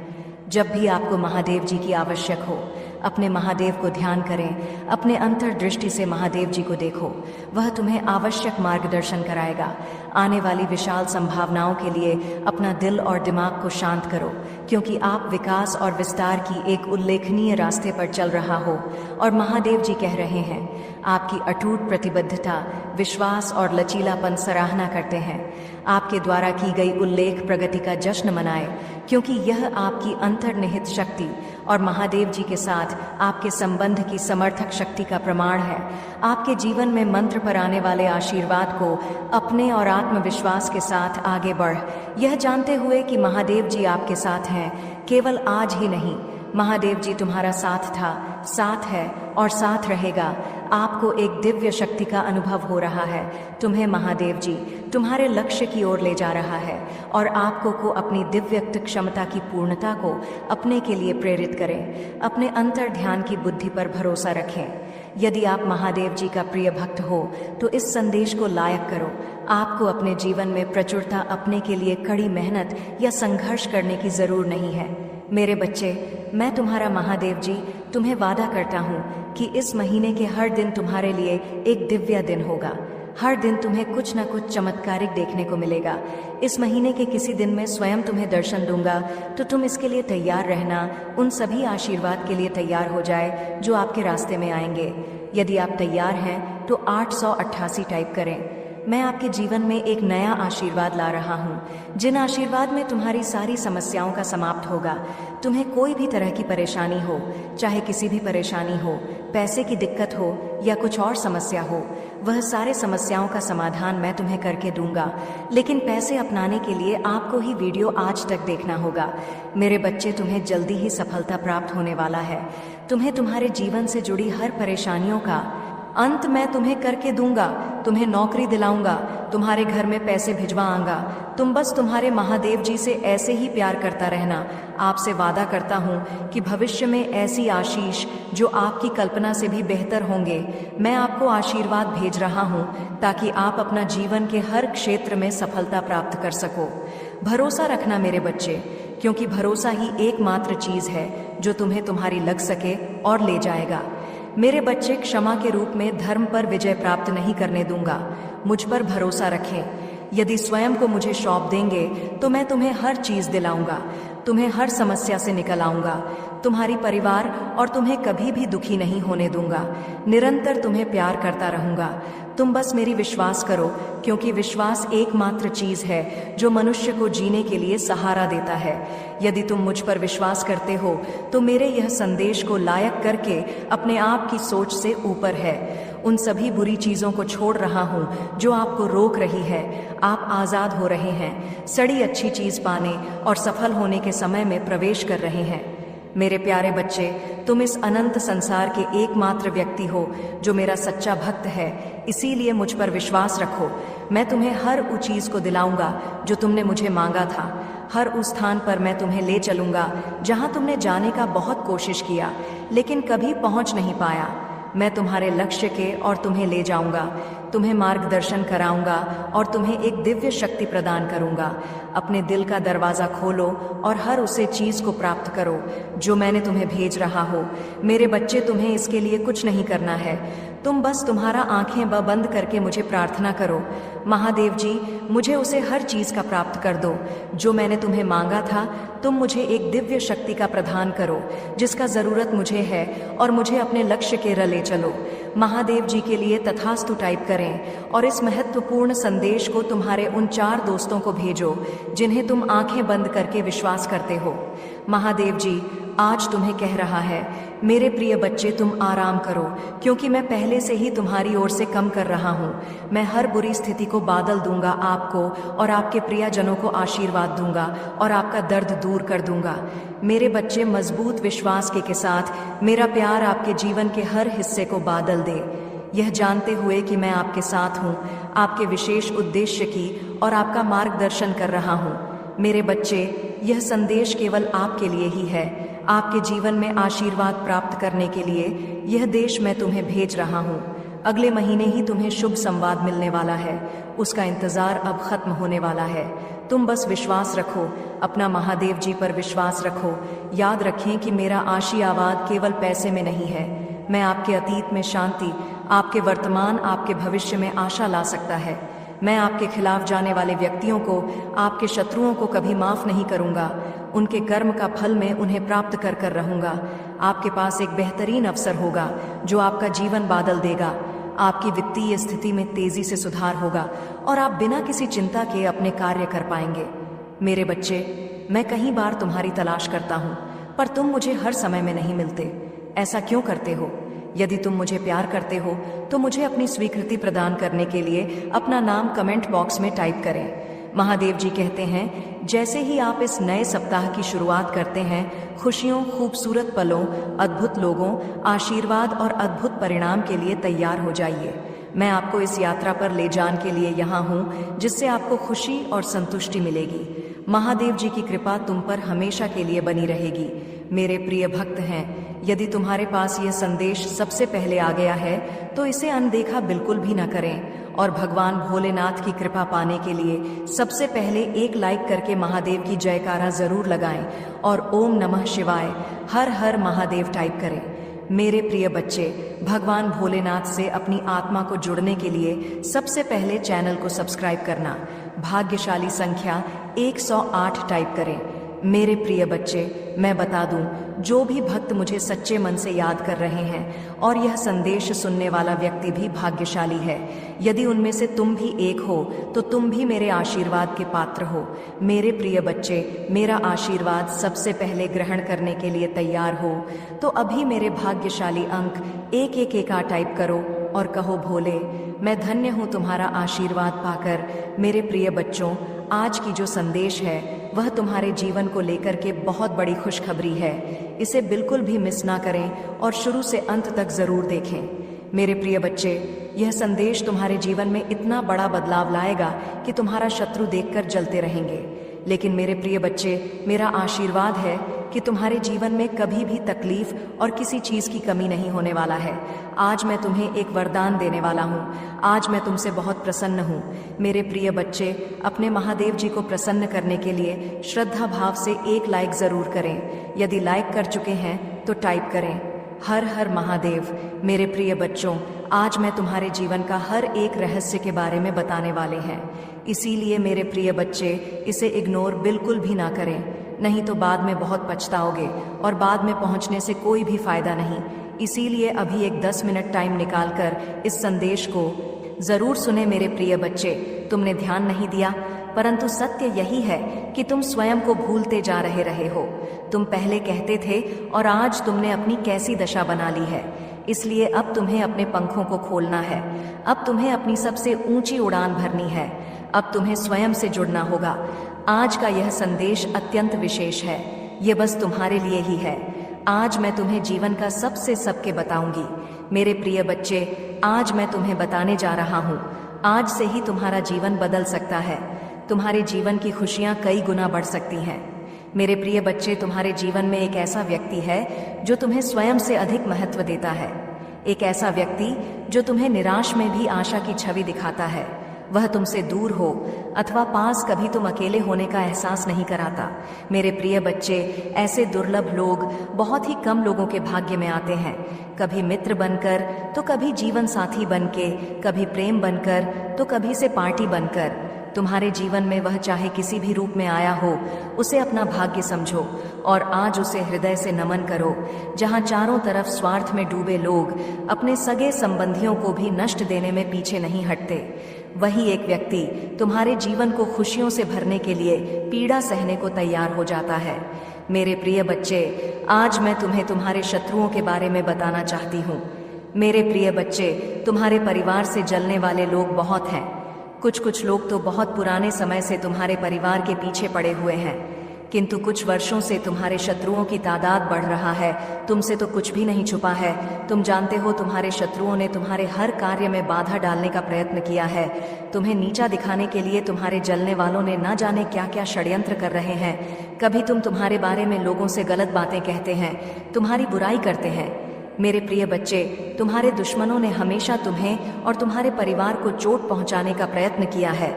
जब भी आपको महादेव जी की आवश्यक हो, अपने महादेव को ध्यान करें, अपने अंतर्दृष्टि से महादेव जी को देखो, वह तुम्हें आवश्यक मार्गदर्शन कराएगा। आने वाली विशाल संभावनाओं के लिए अपना दिल और दिमाग को शांत करो, क्योंकि आप विकास और विस्तार की एक उल्लेखनीय रास्ते पर चल रहा हो, और महादेव जी कह रहे हैं आपकी अटूट प्रतिबद्धता, विश्वास और लचीलापन सराहना करते हैं। आपके द्वारा की गई उल्लेख प्रगति का जश्न मनाए, क्योंकि यह आपकी अंतर्निहित शक्ति और महादेव जी के साथ आपके संबंध की समर्थक शक्ति का प्रमाण है। आपके जीवन में मंत्र पर आने वाले आशीर्वाद को अपने और आत्मविश्वास के साथ आगे बढ़, यह जानते हुए कि महादेव जी आपके साथ हैं, केवल आज ही नहीं। महादेव जी तुम्हारा साथ था, साथ है और साथ रहेगा। आपको एक दिव्य शक्ति का अनुभव हो रहा है। तुम्हें महादेव जी तुम्हारे लक्ष्य की ओर ले जा रहा है, और आपको को अपनी दिव्यक्त क्षमता की पूर्णता को अपने के लिए प्रेरित करें। अपने अंतर ध्यान की बुद्धि पर भरोसा रखें। यदि आप महादेव जी का प्रिय भक्त हो तो इस संदेश को लायक करो। आपको अपने जीवन में प्रचुरता अपने के लिए कड़ी मेहनत या संघर्ष करने की जरूर नहीं है। मेरे बच्चे, मैं तुम्हारा महादेव जी तुम्हें वादा करता हूँ कि इस महीने के हर दिन तुम्हारे लिए एक दिव्य दिन होगा। हर दिन तुम्हें कुछ न कुछ चमत्कारिक देखने को मिलेगा। इस महीने के किसी दिन में स्वयं तुम्हें दर्शन दूंगा, तो तुम इसके लिए तैयार रहना। उन सभी आशीर्वाद के लिए तैयार हो जाए जो आपके रास्ते में आएंगे। यदि आप तैयार हैं तो 888 टाइप करें। मैं आपके जीवन में एक नया आशीर्वाद ला रहा हूँ, जिन आशीर्वाद में तुम्हारी सारी समस्याओं का समाप्त होगा। तुम्हें कोई भी तरह की परेशानी हो, चाहे किसी भी परेशानी हो, पैसे की दिक्कत हो या कुछ और समस्या हो, वह सारे समस्याओं का समाधान मैं तुम्हें करके दूंगा। लेकिन पैसे अपनाने के लिए आपको ही वीडियो आज तक देखना होगा। मेरे बच्चे, तुम्हें जल्दी ही सफलता प्राप्त होने वाला है। तुम्हें तुम्हारे जीवन से जुड़ी हर परेशानियों का अंत मैं तुम्हें करके दूंगा। तुम्हें नौकरी दिलाऊंगा, तुम्हारे घर में पैसे भिजवाऊंगा। तुम बस तुम्हारे महादेव जी से ऐसे ही प्यार करता रहना। आपसे वादा करता हूँ कि भविष्य में ऐसी आशीष जो आपकी कल्पना से भी बेहतर होंगे, मैं आपको आशीर्वाद भेज रहा हूँ, ताकि आप अपना जीवन के हर क्षेत्र में सफलता प्राप्त कर सको। भरोसा रखना मेरे बच्चे, क्योंकि भरोसा ही एकमात्र चीज है जो तुम्हें तुम्हारी लग सके और ले जाएगा। मेरे बच्चे, क्षमा के रूप में धर्म पर विजय प्राप्त नहीं करने दूंगा। मुझ पर भरोसा रखें। यदि स्वयं को मुझे सौंप देंगे तो मैं तुम्हें हर चीज दिलाऊंगा, तुम्हें हर समस्या से निकल आऊंगा, तुम्हारी परिवार और तुम्हें कभी भी दुखी नहीं होने दूंगा, निरंतर तुम्हें प्यार करता रहूंगा। तुम बस मेरी विश्वास करो, क्योंकि विश्वास एकमात्र चीज है जो मनुष्य को जीने के लिए सहारा देता है। यदि तुम मुझ पर विश्वास करते हो तो मेरे यह संदेश को लायक करके अपने आप की सोच से ऊपर है। उन सभी बुरी चीजों को छोड़ रहा हूं जो आपको रोक रही है। आप आजाद हो रहे हैं, सड़ी अच्छी चीज पाने और सफल होने के समय में प्रवेश कर रहे हैं। मेरे प्यारे बच्चे, तुम इस अनंत संसार के एकमात्र व्यक्ति हो जो मेरा सच्चा भक्त है, इसीलिए मुझ पर विश्वास रखो। मैं तुम्हें हर उस चीज को दिलाऊंगा जो तुमने मुझे मांगा था। हर उस स्थान पर मैं तुम्हें ले चलूंगा जहां तुमने जाने का बहुत कोशिश किया लेकिन कभी पहुंच नहीं पाया। मैं तुम्हारे लक्ष्य के और तुम्हें ले जाऊंगा, तुम्हें मार्गदर्शन कराऊंगा और तुम्हें एक दिव्य शक्ति प्रदान करूंगा। अपने दिल का दरवाजा खोलो और हर उसे चीज को प्राप्त करो जो मैंने तुम्हें भेज रहा हो। मेरे बच्चे, तुम्हें इसके लिए कुछ नहीं करना है, तुम बस तुम्हारा आंखें बंद करके मुझे प्रार्थना करो, महादेव जी मुझे उसे हर चीज का प्राप्त कर दो जो मैंने तुम्हें मांगा था। तुम मुझे एक दिव्य शक्ति का प्रदान करो जिसका जरूरत मुझे है और मुझे अपने लक्ष्य के रले चलो। महादेव जी के लिए तथास्तु टाइप करें और इस महत्वपूर्ण संदेश को तुम्हारे उन 4 दोस्तों को भेजो जिन्हें तुम आंखें बंद करके विश्वास करते हो। महादेव जी आज तुम्हें कह रहा है, मेरे प्रिय बच्चे तुम आराम करो, क्योंकि मैं पहले से ही तुम्हारी ओर से कम कर रहा हूँ। मैं हर बुरी स्थिति को बादल दूंगा आपको और आपके प्रियजनों को आशीर्वाद दूंगा और आपका दर्द दूर कर दूंगा। मेरे बच्चे, मजबूत विश्वास के साथ मेरा प्यार आपके जीवन के हर हिस्से को बादल दे, यह जानते हुए कि मैं आपके साथ हूँ, आपके विशेष उद्देश्य की और आपका मार्गदर्शन कर रहा हूँ। मेरे बच्चे, यह संदेश केवल आपके लिए ही है, आपके जीवन में आशीर्वाद प्राप्त करने के लिए यह देश मैं तुम्हें भेज रहा हूँ। अगले महीने ही तुम्हें शुभ संवाद मिलने वाला है, उसका इंतजार अब खत्म होने वाला है। तुम बस विश्वास रखो, अपना महादेव जी पर विश्वास रखो। याद रखें कि मेरा आशीर्वाद केवल पैसे में नहीं है, मैं आपके अतीत में शांति, आपके वर्तमान, आपके भविष्य में आशा ला सकता है। मैं आपके खिलाफ जाने वाले व्यक्तियों को, आपके शत्रुओं को कभी माफ नहीं करूंगा। उनके कर्म का फल मैं उन्हें प्राप्त कर रहूंगा। आपके पास एक बेहतरीन अवसर होगा जो आपका जीवन बादल देगा। आपकी वित्तीय स्थिति में तेजी से सुधार होगा और आप बिना किसी चिंता के अपने कार्य कर पाएंगे। मेरे बच्चे, मैं कई बार तुम्हारी तलाश करता हूँ पर तुम मुझे हर समय में नहीं मिलते। ऐसा क्यों करते हो? यदि तुम मुझे प्यार करते हो तो मुझे अपनी स्वीकृति प्रदान करने के लिए अपना नाम कमेंट बॉक्स में टाइप करें। महादेव जी कहते हैं, जैसे ही आप इस नए सप्ताह की शुरुआत करते हैं, खुशियों, खूबसूरत पलों, अद्भुत लोगों, आशीर्वाद और अद्भुत परिणाम के लिए तैयार हो जाइए। मैं आपको इस यात्रा पर ले जाने के लिए यहाँ हूँ जिससे आपको खुशी और संतुष्टि मिलेगी। महादेव जी की कृपा तुम पर हमेशा के लिए बनी रहेगी। मेरे प्रिय भक्त हैं, यदि तुम्हारे पास यह संदेश सबसे पहले आ गया है तो इसे अनदेखा बिल्कुल भी न करें और भगवान भोलेनाथ की कृपा पाने के लिए सबसे पहले एक लाइक करके महादेव की जयकारा जरूर लगाएं और ओम नमः शिवाय, हर हर महादेव टाइप करें। मेरे प्रिय बच्चे, भगवान भोलेनाथ से अपनी आत्मा को जुड़ने के लिए सबसे पहले चैनल को सब्सक्राइब करना, भाग्यशाली संख्या 108 टाइप करें। मेरे प्रिय बच्चे, मैं बता दूं, जो भी भक्त मुझे सच्चे मन से याद कर रहे हैं और यह संदेश सुनने वाला व्यक्ति भी भाग्यशाली है। यदि उनमें से तुम भी एक हो तो तुम भी मेरे आशीर्वाद के पात्र हो। मेरे प्रिय बच्चे, मेरा आशीर्वाद सबसे पहले ग्रहण करने के लिए तैयार हो तो अभी मेरे भाग्यशाली अंक 111 टाइप करो और कहो, भोले मैं धन्य हूँ तुम्हारा आशीर्वाद पाकर। मेरे प्रिय बच्चों, आज की जो संदेश है वह तुम्हारे जीवन को लेकर के बहुत बड़ी खुशखबरी है। इसे बिल्कुल भी मिस ना करें और शुरू से अंत तक जरूर देखें। मेरे प्रिय बच्चे, यह संदेश तुम्हारे जीवन में इतना बड़ा बदलाव लाएगा कि तुम्हारा शत्रु देखकर जलते रहेंगे। लेकिन मेरे प्रिय बच्चे, मेरा आशीर्वाद है कि तुम्हारे जीवन में कभी भी तकलीफ और किसी चीज की कमी नहीं होने वाला है। आज मैं तुम्हें एक वरदान देने वाला हूँ। आज मैं तुमसे बहुत प्रसन्न हूँ। मेरे प्रिय बच्चे, अपने महादेव जी को प्रसन्न करने के लिए श्रद्धा भाव से एक लाइक जरूर करें। यदि लाइक कर चुके हैं तो टाइप करें, हर हर महादेव। मेरे प्रिय बच्चों, आज मैं तुम्हारे जीवन का हर एक रहस्य के बारे में बताने वाले हैं। इसीलिए मेरे प्रिय बच्चे, इसे इग्नोर बिल्कुल भी ना करें, नहीं तो बाद में बहुत पछताओगे और बाद में पहुंचने से कोई भी फायदा नहीं। इसीलिए अभी एक 10 मिनट टाइम निकालकर इस संदेश को जरूर सुने मेरे प्रिय बच्चे। तुमने ध्यान नहीं दिया, परंतु सत्य यही है कि तुम स्वयं को भूलते जा रहे हो। तुम पहले कहते थे और आज तुमने अपनी कैसी दशा बना ली है। इसलिए अब तुम्हें अपने पंखों को खोलना है। अब तुम्हें अपनी सबसे ऊंची उड़ान भरनी है। अब तुम्हें स्वयं से जुड़ना होगा। आज का यह संदेश अत्यंत विशेष है। ये बस तुम्हारे लिए ही है। आज मैं तुम्हें जीवन का सबके बताऊंगी। मेरे प्रिय बच्चे, आज मैं तुम्हें बताने जा रहा हूँ। आज से ही तुम्हारा जीवन बदल सकता है। तुम्हारे जीवन की खुशियाँ कई गुना बढ़ सकती हैं। मेरे प्रिय बच्चे, तुम्हारे जीवन में एक ऐसा व्यक्ति है जो तुम्हें स्वयं से अधिक महत्व देता है। एक ऐसा व्यक्ति जो तुम्हें निराश में भी आशा की छवि दिखाता है। वह तुमसे दूर हो अथवा पास, कभी तुम अकेले होने का एहसास नहीं कराता। मेरे प्रिय बच्चे, ऐसे दुर्लभ लोग बहुत ही कम लोगों के भाग्य में आते हैं। कभी मित्र बनकर, तो कभी जीवन साथी बनके, कभी प्रेम बनकर, तो कभी से पार्टी बनकर। तुम्हारे जीवन में वह चाहे किसी भी रूप में आया हो, उसे अपना भाग्य समझो और आज उसे हृदय से नमन करो। जहां चारों तरफ स्वार्थ में डूबे लोग अपने सगे संबंधियों को भी नष्ट देने में पीछे नहीं हटते, वही एक व्यक्ति तुम्हारे जीवन को खुशियों से भरने के लिए पीड़ा सहने को तैयार हो जाता है। मेरे प्रिय बच्चे, आज मैं तुम्हें तुम्हारे शत्रुओं के बारे में बताना चाहती हूँ। मेरे प्रिय बच्चे, तुम्हारे परिवार से जलने वाले लोग बहुत हैं। कुछ लोग तो बहुत पुराने समय से तुम्हारे परिवार के पीछे पड़े हुए हैं, किंतु कुछ वर्षों से तुम्हारे शत्रुओं की तादाद बढ़ रहा है। तुमसे तो कुछ भी नहीं छुपा है। तुम जानते हो, तुम्हारे शत्रुओं ने तुम्हारे हर कार्य में बाधा डालने का प्रयत्न किया है। तुम्हें नीचा दिखाने के लिए तुम्हारे जलने वालों ने न जाने क्या क्या षड्यंत्र कर रहे हैं। कभी तुम्हारे बारे में लोगों से गलत बातें कहते हैं, तुम्हारी बुराई करते हैं। मेरे प्रिय बच्चे, तुम्हारे दुश्मनों ने हमेशा तुम्हें और तुम्हारे परिवार को चोट पहुंचाने का प्रयत्न किया है।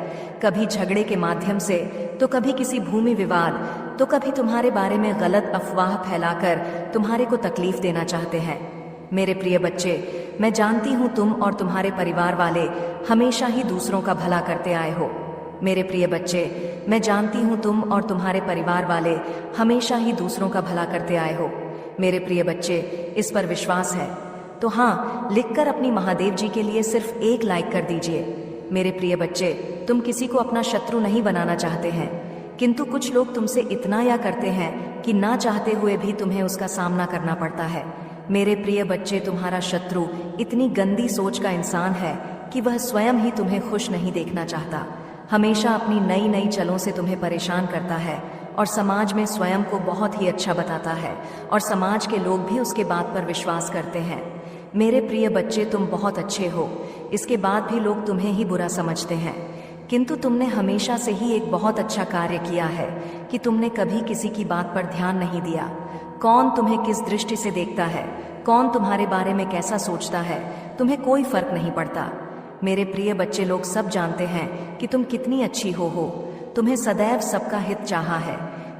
कभी झगड़े के माध्यम से, तो कभी किसी भूमि विवाद, तो कभी तुम्हारे बारे में गलत अफवाह फैलाकर तुम्हारे को तकलीफ देना चाहते हैं। मेरे प्रिय बच्चे, मैं जानती हूँ तुम और तुम्हारे परिवार वाले हमेशा ही दूसरों का भला करते आए हो। मेरे प्रिय बच्चे, मैं जानती हूँ तुम और तुम्हारे परिवार वाले हमेशा ही दूसरों का भला करते आए हो। मेरे प्रिय बच्चे, इस पर विश्वास है तो हाँ, लिखकर अपनी महादेव जी के लिए सिर्फ एक लाइक कर दीजिए। मेरे प्रिय बच्चे, तुम किसी को अपना शत्रु नहीं बनाना चाहते हैं, किंतु कुछ लोग तुमसे इतना या करते हैं कि ना चाहते हुए भी तुम्हें उसका सामना करना पड़ता है। मेरे प्रिय बच्चे, तुम्हारा शत्रु इतनी गंदी सोच का इंसान है कि वह स्वयं ही तुम्हें खुश नहीं देखना चाहता। हमेशा अपनी नई नई चलों से तुम्हें परेशान करता है और समाज में स्वयं को बहुत ही अच्छा बताता है और समाज के लोग भी उसके बात पर विश्वास करते हैं। मेरे प्रिय बच्चे, तुम बहुत अच्छे हो, इसके बाद भी लोग तुम्हें ही बुरा समझते हैं, किंतु तुमने हमेशा से ही एक बहुत अच्छा कार्य किया है कि तुमने कभी किसी की बात पर ध्यान नहीं दिया। कौन तुम्हें किस दृष्टि से देखता है, कौन तुम्हारे बारे में कैसा सोचता है, तुम्हें कोई फर्क नहीं पड़ता। मेरे प्रिय बच्चे, लोग सब जानते हैं कि तुम कितनी अच्छी हो। तुम्हें सदैव सबका हित चाहा है।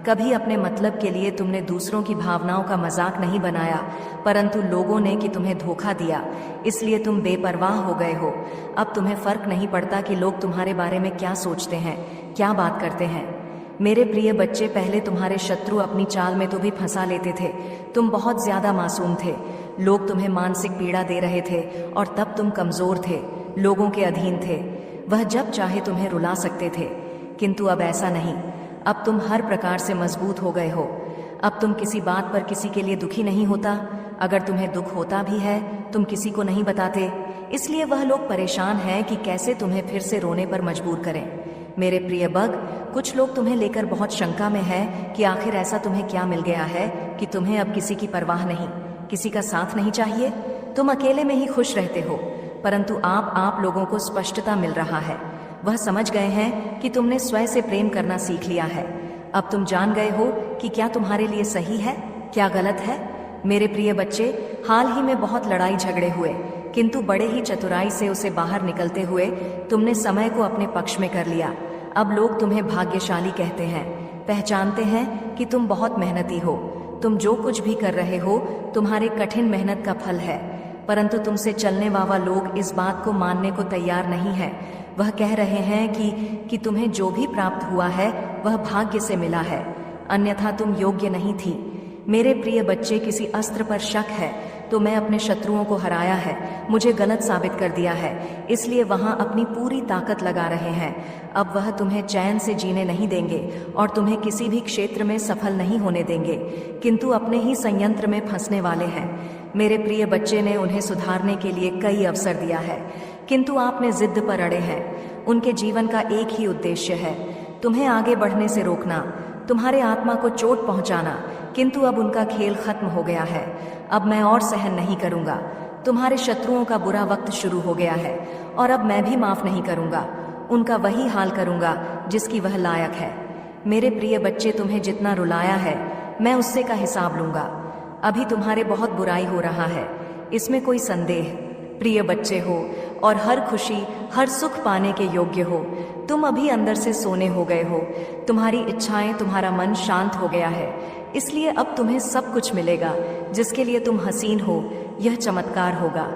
कभी अपने मतलब के लिए तुमने दूसरों की भावनाओं का मजाक नहीं बनाया, परंतु लोगों ने कि तुम्हें धोखा दिया, इसलिए तुम बेपरवाह हो गए हो। अब तुम्हें फर्क नहीं पड़ता कि लोग तुम्हारे बारे में क्या सोचते हैं, क्या बात करते हैं। मेरे प्रिय बच्चे, पहले तुम्हारे शत्रु अपनी चाल में तो भी फंसा लेते थे। तुम बहुत ज्यादा मासूम थे। लोग तुम्हें मानसिक पीड़ा दे रहे थे और तब तुम कमजोर थे, लोगों के अधीन थे। वह जब चाहे तुम्हें रुला सकते थे, किंतु अब ऐसा नहीं। अब तुम हर प्रकार से मजबूत हो गए हो। अब तुम किसी बात पर किसी के लिए दुखी नहीं होता। अगर तुम्हें दुख होता भी है, तुम किसी को नहीं बताते, इसलिए वह लोग परेशान हैं कि कैसे तुम्हें फिर से रोने पर मजबूर करें। मेरे प्रिय बग, कुछ लोग तुम्हें लेकर बहुत शंका में है कि आखिर ऐसा तुम्हें क्या मिल गया है कि तुम्हें अब किसी की परवाह नहीं, किसी का साथ नहीं चाहिए। तुम अकेले में ही खुश रहते हो, परंतु आप लोगों को स्पष्टता मिल रहा है। वह समझ गए हैं कि तुमने स्वयं से प्रेम करना सीख लिया है। अब तुम जान गए हो कि क्या तुम्हारे लिए सही है, क्या गलत है। मेरे प्रिय बच्चे, हाल ही में बहुत लड़ाई झगड़े हुए, किंतु बड़े ही चतुराई से उसे बाहर निकलते हुए तुमने समय को अपने पक्ष में कर लिया। अब लोग तुम्हें भाग्यशाली कहते हैं, पहचानते हैं कि तुम बहुत मेहनती हो। तुम जो कुछ भी कर रहे हो तुम्हारे कठिन मेहनत का फल है, परंतु तुमसे चलने वाला लोग इस बात को मानने को तैयार नहीं है। वह कह रहे हैं कि तुम्हें जो भी प्राप्त हुआ है वह भाग्य से मिला है, अन्यथा तुम योग्य नहीं थी। मेरे प्रिय बच्चे, किसी अस्त्र पर शक है तो मैं अपने शत्रुओं को हराया है, मुझे गलत साबित कर दिया है, इसलिए वहां अपनी पूरी ताकत लगा रहे हैं। अब वह तुम्हें चैन से जीने नहीं देंगे और तुम्हें किसी भी क्षेत्र में सफल नहीं होने देंगे, किंतु अपने ही संयंत्र में फंसने वाले हैं। मेरे प्रिय बच्चे ने उन्हें सुधारने के लिए कई अवसर दिया है, किंतु आपने जिद पर अड़े हैं। उनके जीवन का एक ही उद्देश्य है, तुम्हें आगे बढ़ने से रोकना, तुम्हारे आत्मा को चोट पहुंचाना, किंतु अब उनका खेल खत्म हो गया है। अब मैं और सहन नहीं करूंगा। तुम्हारे शत्रुओं का बुरा वक्त शुरू हो गया है और अब मैं भी माफ नहीं करूंगा। उनका वही हाल करूंगा जिसकी वह लायक है। मेरे प्रिय बच्चे, तुम्हें जितना रुलाया है मैं उससे का हिसाब लूंगा। अभी तुम्हारे बहुत बुराई हो रहा है, इसमें कोई संदेह प्रिय बच्चे हो और हर खुशी हर सुख पाने के योग्य हो। तुम अभी अंदर से सोने हो गए हो, तुम्हारी इच्छाएं, तुम्हारा मन शांत हो गया है, इसलिए अब तुम्हें सब कुछ मिलेगा जिसके लिए तुम हसीन हो। यह चमत्कार होगा।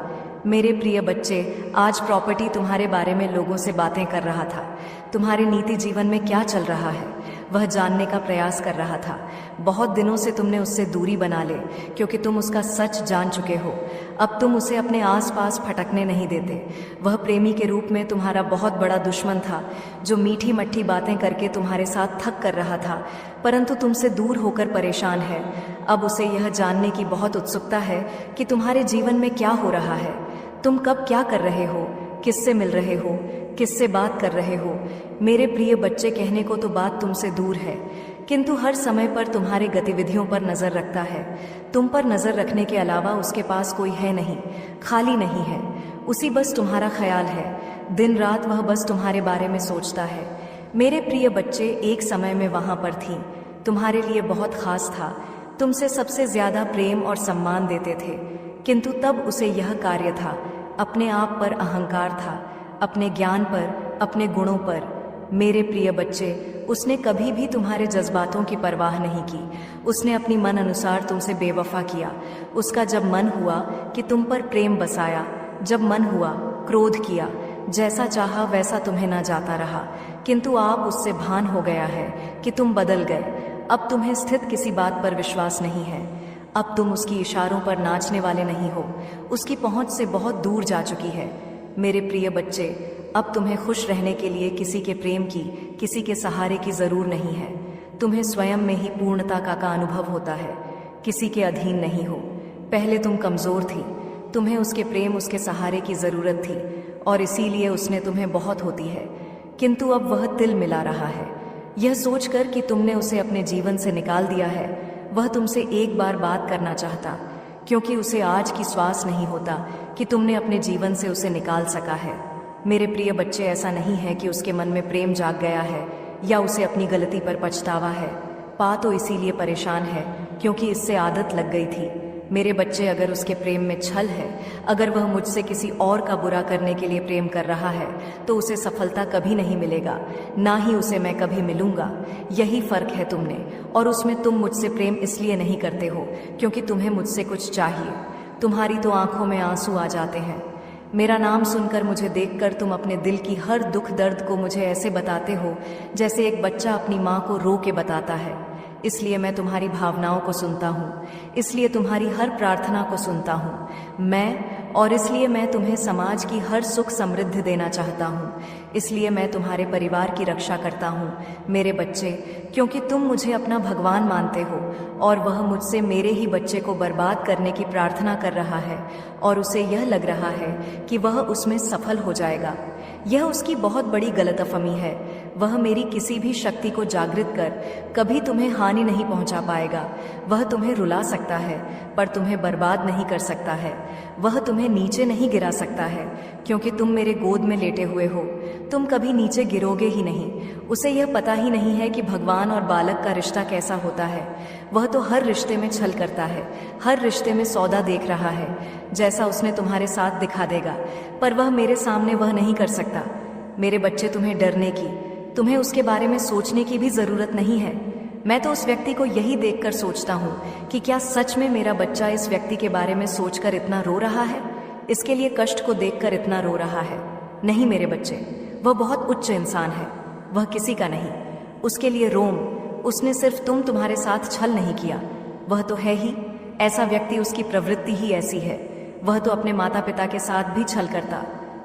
मेरे प्रिय बच्चे, आज प्रॉपर्टी तुम्हारे बारे में लोगों से बातें कर रहा था। तुम्हारे नीति जीवन में क्या चल रहा है वह जानने का प्रयास कर रहा था। बहुत दिनों से तुमने उससे दूरी बना ले, क्योंकि तुम उसका सच जान चुके हो। अब तुम उसे अपने आसपास फटकने नहीं देते। वह प्रेमी के रूप में तुम्हारा बहुत बड़ा दुश्मन था, जो मीठी मट्ठी बातें करके तुम्हारे साथ थक कर रहा था, परंतु तुमसे दूर होकर परेशान है। अब उसे यह जानने की बहुत उत्सुकता है कि तुम्हारे जीवन में क्या हो रहा है, तुम कब क्या कर रहे हो, किससे मिल रहे हो, किससे बात कर रहे हो। मेरे प्रिय बच्चे, कहने को तो बात तुमसे दूर है, किंतु हर समय पर तुम्हारे गतिविधियों पर नजर रखता है। तुम पर नजर रखने के अलावा उसके पास कोई है नहीं, खाली नहीं है। उसी बस तुम्हारा ख्याल है, दिन रात वह बस तुम्हारे बारे में सोचता है। मेरे प्रिय बच्चे, एक समय में वहां पर थी, तुम्हारे लिए बहुत खास था, तुमसे सबसे ज्यादा प्रेम और सम्मान देते थे, किंतु तब उसे यह कार्य था, अपने आप पर अहंकार था, अपने ज्ञान पर, अपने गुणों पर। मेरे प्रिय बच्चे, उसने कभी भी तुम्हारे जज्बातों की परवाह नहीं की। उसने अपनी मन अनुसार तुमसे बेवफा किया। उसका जब मन हुआ कि तुम पर प्रेम बसाया, जब मन हुआ क्रोध किया, जैसा चाहा वैसा तुम्हें ना जाता रहा, किंतु आप उससे भान हो गया है कि तुम बदल गए। अब तुम्हें स्थित किसी बात पर विश्वास नहीं है। अब तुम उसकी इशारों पर नाचने वाले नहीं हो, उसकी पहुंच से बहुत दूर जा चुकी है। मेरे प्रिय बच्चे, अब तुम्हें खुश रहने के लिए किसी के प्रेम की, किसी के सहारे की जरूर नहीं है। तुम्हें स्वयं में ही पूर्णता का अनुभव होता है, किसी के अधीन नहीं हो। पहले तुम कमजोर थी, तुम्हें उसके प्रेम, उसके सहारे की जरूरत थी और इसीलिए उसने तुम्हें बहुत होती है, किंतु अब वह तिल मिला रहा है। यह सोचकर कि तुमने उसे अपने जीवन से निकाल दिया है, वह तुमसे एक बार बात करना चाहता, क्योंकि उसे आज की श्वास नहीं होता कि तुमने अपने जीवन से उसे निकाल सका है। मेरे प्रिय बच्चे, ऐसा नहीं है कि उसके मन में प्रेम जाग गया है या उसे अपनी गलती पर पछतावा है। पा तो इसीलिए परेशान है क्योंकि इससे आदत लग गई थी। मेरे बच्चे, अगर उसके प्रेम में छल है, अगर वह मुझसे किसी और का बुरा करने के लिए प्रेम कर रहा है, तो उसे सफलता कभी नहीं मिलेगा, ना ही उसे मैं कभी मिलूंगा। यही फर्क है तुमने और उसमें। तुम मुझसे प्रेम इसलिए नहीं करते हो क्योंकि तुम्हें मुझसे कुछ चाहिए। तुम्हारी तो आंखों में आंसू आ जाते हैं। मेरा नाम सुनकर, मुझे देखकर तुम अपने दिल की हर दुख दर्द को मुझे ऐसे बताते हो जैसे एक बच्चा अपनी माँ को रो के बताता है। इसलिए मैं तुम्हारी भावनाओं को सुनता हूँ, इसलिए तुम्हारी हर प्रार्थना को सुनता हूँ मैं, और इसलिए मैं तुम्हें समाज की हर सुख समृद्धि देना चाहता हूँ। इसलिए मैं तुम्हारे परिवार की रक्षा करता हूँ मेरे बच्चे, क्योंकि तुम मुझे अपना भगवान मानते हो और वह मुझसे मेरे ही बच्चे को बर्बाद करने की प्रार्थना कर रहा है और उसे यह लग रहा है कि वह उसमें सफल हो जाएगा। यह उसकी बहुत बड़ी गलतफहमी है। वह मेरी किसी भी शक्ति को जागृत कर कभी तुम्हें हानि नहीं पहुंचा पाएगा। वह तुम्हें रुला सकता है पर तुम्हें बर्बाद नहीं कर सकता है। वह तुम्हें नीचे नहीं गिरा सकता है क्योंकि तुम मेरे गोद में लेटे हुए हो। तुम कभी नीचे गिरोगे ही नहीं। उसे यह पता ही नहीं है कि भगवान और बालक का रिश्ता कैसा होता है। वह तो हर रिश्ते में छल करता है, हर रिश्ते में सौदा देख रहा है, जैसा उसने तुम्हारे साथ दिखा देगा, पर वह मेरे सामने वह नहीं कर सकता। मेरे बच्चे, तुम्हें डरने की, तुम्हें उसके बारे में सोचने की भी जरूरत नहीं है। मैं तो उस व्यक्ति को यही देखकर सोचता हूँ कि क्या सच में मेरा बच्चा इस व्यक्ति के बारे में सोचकर इतना रो रहा है, इसके लिए कष्ट को देखकर इतना रो रहा है। नहीं मेरे बच्चे, वह बहुत उच्च इंसान है, वह किसी का नहीं। उसके लिए रोम, उसने सिर्फ तुम्हारे साथ छल नहीं किया, वह तो है ही ऐसा व्यक्ति, उसकी प्रवृत्ति ही ऐसी है। वह तो अपने माता पिता के साथ भी छल करता।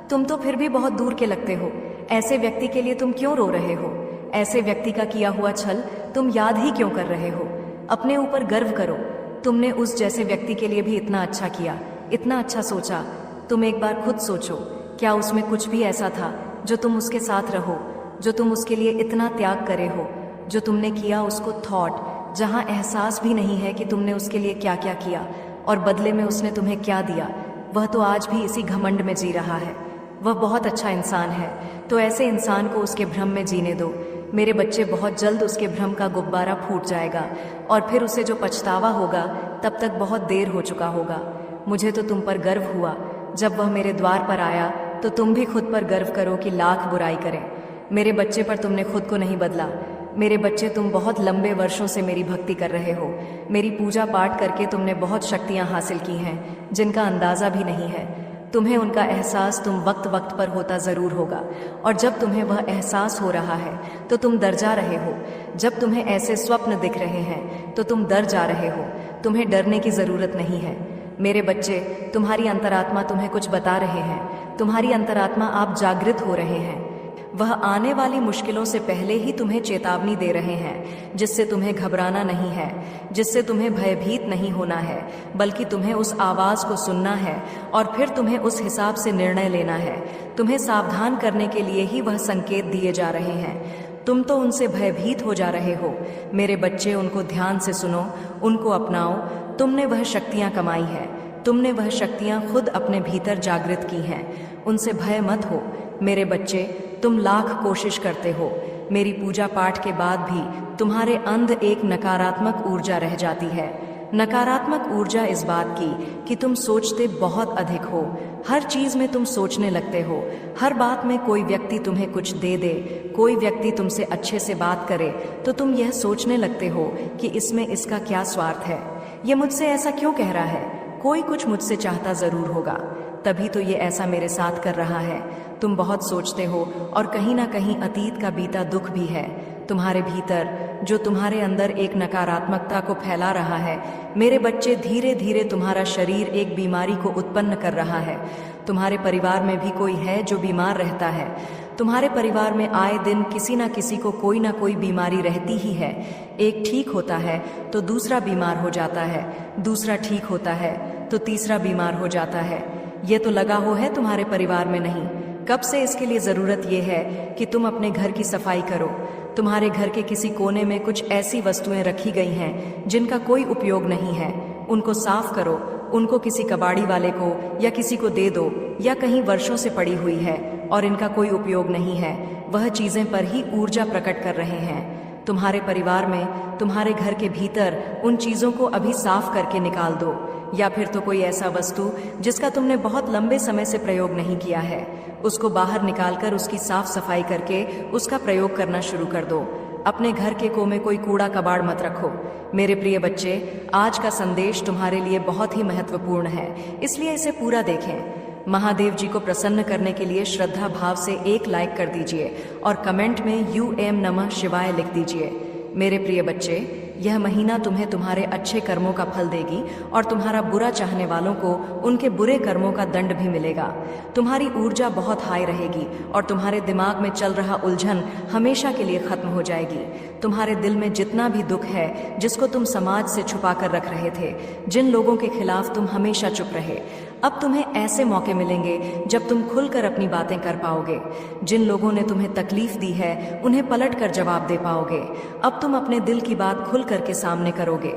तुम तो फिर भी बहुत दूर के लगते हो। ऐसे व्यक्ति के लिए तुम क्यों रो रहे हो? ऐसे व्यक्ति का किया हुआ छल तुम याद ही क्यों कर रहे हो? अपने ऊपर गर्व करो। तुमने उस जैसे व्यक्ति के लिए भी इतना अच्छा किया, इतना अच्छा सोचा। तुम एक बार खुद सोचो, क्या उसमें कुछ भी ऐसा था जो तुम उसके साथ रहो, जो तुम उसके लिए इतना त्याग करे हो, जो तुमने किया उसको थॉट, जहां एहसास भी नहीं है कि तुमने उसके लिए क्या क्या किया और बदले में उसने तुम्हें क्या दिया। वह तो आज भी इसी घमंड में जी रहा है। वह बहुत अच्छा इंसान है, तो ऐसे इंसान को उसके भ्रम में जीने दो। मेरे बच्चे, बहुत जल्द उसके भ्रम का गुब्बारा फूट जाएगा और फिर उसे जो पछतावा होगा तब तक बहुत देर हो चुका होगा। मुझे तो तुम पर गर्व हुआ जब वह मेरे द्वार पर आया, तो तुम भी खुद पर गर्व करो कि लाख बुराई करें। मेरे बच्चे, पर तुमने खुद को नहीं बदला। मेरे बच्चे, तुम बहुत लंबे वर्षों से मेरी भक्ति कर रहे हो। मेरी पूजा पाठ करके तुमने बहुत शक्तियां हासिल की हैं जिनका अंदाजा भी नहीं है। तुम्हें उनका एहसास तुम वक्त वक्त पर होता जरूर होगा, और जब तुम्हें वह एहसास हो रहा है तो तुम डर जा रहे हो। जब तुम्हें ऐसे स्वप्न दिख रहे हैं तो तुम डर जा रहे हो। तुम्हें डरने की जरूरत नहीं है मेरे बच्चे। तुम्हारी अंतरात्मा तुम्हें कुछ बता रहे हैं। तुम्हारी अंतरात्मा, आप जागृत हो रहे हैं। वह आने वाली मुश्किलों से पहले ही तुम्हें चेतावनी दे रहे हैं, जिससे तुम्हें घबराना नहीं है, जिससे तुम्हें भयभीत नहीं होना है, बल्कि तुम्हें उस आवाज को सुनना है और फिर तुम्हें उस हिसाब से निर्णय लेना है। तुम्हें सावधान करने के लिए ही वह संकेत दिए जा रहे हैं। तुम तो उनसे भयभीत हो जा रहे हो मेरे बच्चे। उनको ध्यान से सुनो, उनको अपनाओ। तुमने वह शक्तियां कमाई है, तुमने वह शक्तियां खुद अपने भीतर जागृत की हैं। उनसे भय मत हो मेरे बच्चे। तुम लाख कोशिश करते हो, मेरी पूजा पाठ के बाद भी तुम्हारे अंदर एक नकारात्मक ऊर्जा रह जाती है। नकारात्मक ऊर्जा इस बात की कि तुम सोचते बहुत अधिक हो। हर चीज में तुम सोचने लगते हो। हर बात में कोई व्यक्ति तुम्हें कुछ दे दे, कोई व्यक्ति तुमसे अच्छे से बात करे, तो तुम यह सोचने लगते हो कि इसमें इसका क्या स्वार्थ है, ये मुझसे ऐसा क्यों कह रहा है, कोई कुछ मुझसे चाहता जरूर होगा, तभी तो ये ऐसा मेरे साथ कर रहा है। तुम बहुत सोचते हो और कहीं ना कहीं अतीत का बीता दुख भी है तुम्हारे भीतर, जो तुम्हारे अंदर एक नकारात्मकता को फैला रहा है। मेरे बच्चे, धीरे धीरे तुम्हारा शरीर एक बीमारी को उत्पन्न कर रहा है। तुम्हारे परिवार में भी कोई है जो बीमार रहता है। तुम्हारे परिवार में आए दिन किसी ना किसी को कोई ना कोई बीमारी रहती ही है। एक ठीक होता है तो दूसरा बीमार हो जाता है, दूसरा ठीक होता है तो तीसरा बीमार हो जाता है। ये तो लगा हो है तुम्हारे परिवार में नहीं। कब से इसके लिए जरूरत यह है कि तुम अपने घर की सफाई करो। तुम्हारे घर के किसी कोने में कुछ ऐसी वस्तुएं रखी गई हैं जिनका कोई उपयोग नहीं है, उनको साफ करो। उनको किसी कबाड़ी वाले को या किसी को दे दो, या कहीं वर्षों से पड़ी हुई है और इनका कोई उपयोग नहीं है। वह चीजें पर ही ऊर्जा प्रकट कर रहे हैं। तुम्हारे परिवार में, तुम्हारे घर के भीतर उन चीजों को अभी साफ करके निकाल दो, या फिर तो कोई ऐसा वस्तु जिसका तुमने बहुत लंबे समय से प्रयोग नहीं किया है, उसको बाहर निकालकर उसकी साफ सफाई करके उसका प्रयोग करना शुरू कर दो। अपने घर के कोने कोई कूड़ा कबाड़ मत रखो मेरे प्रिय बच्चे। आज का संदेश तुम्हारे लिए बहुत ही महत्वपूर्ण है, इसलिए इसे पूरा देखें। महादेव जी को प्रसन्न करने के लिए श्रद्धा भाव से एक लाइक कर दीजिए और कमेंट में यूएम नमः शिवाय लिख दीजिए। मेरे प्रिय बच्चे, यह महीना तुम्हें तुम्हारे अच्छे कर्मों का फल देगी और तुम्हारा बुरा चाहने वालों को उनके बुरे कर्मों का दंड भी मिलेगा। तुम्हारी ऊर्जा बहुत हाई रहेगी और तुम्हारे दिमाग में चल रहा उलझन हमेशा के लिए खत्म हो जाएगी। तुम्हारे दिल में जितना भी दुख है, जिसको तुम समाज से छुपा कर रख रहे थे, जिन लोगों के खिलाफ तुम हमेशा चुप रहे, अब तुम्हें ऐसे मौके मिलेंगे जब तुम खुलकर अपनी बातें कर पाओगे। जिन लोगों ने तुम्हें तकलीफ दी है, उन्हें पलट कर जवाब दे पाओगे। अब तुम अपने दिल की बात खुल करके सामने करोगे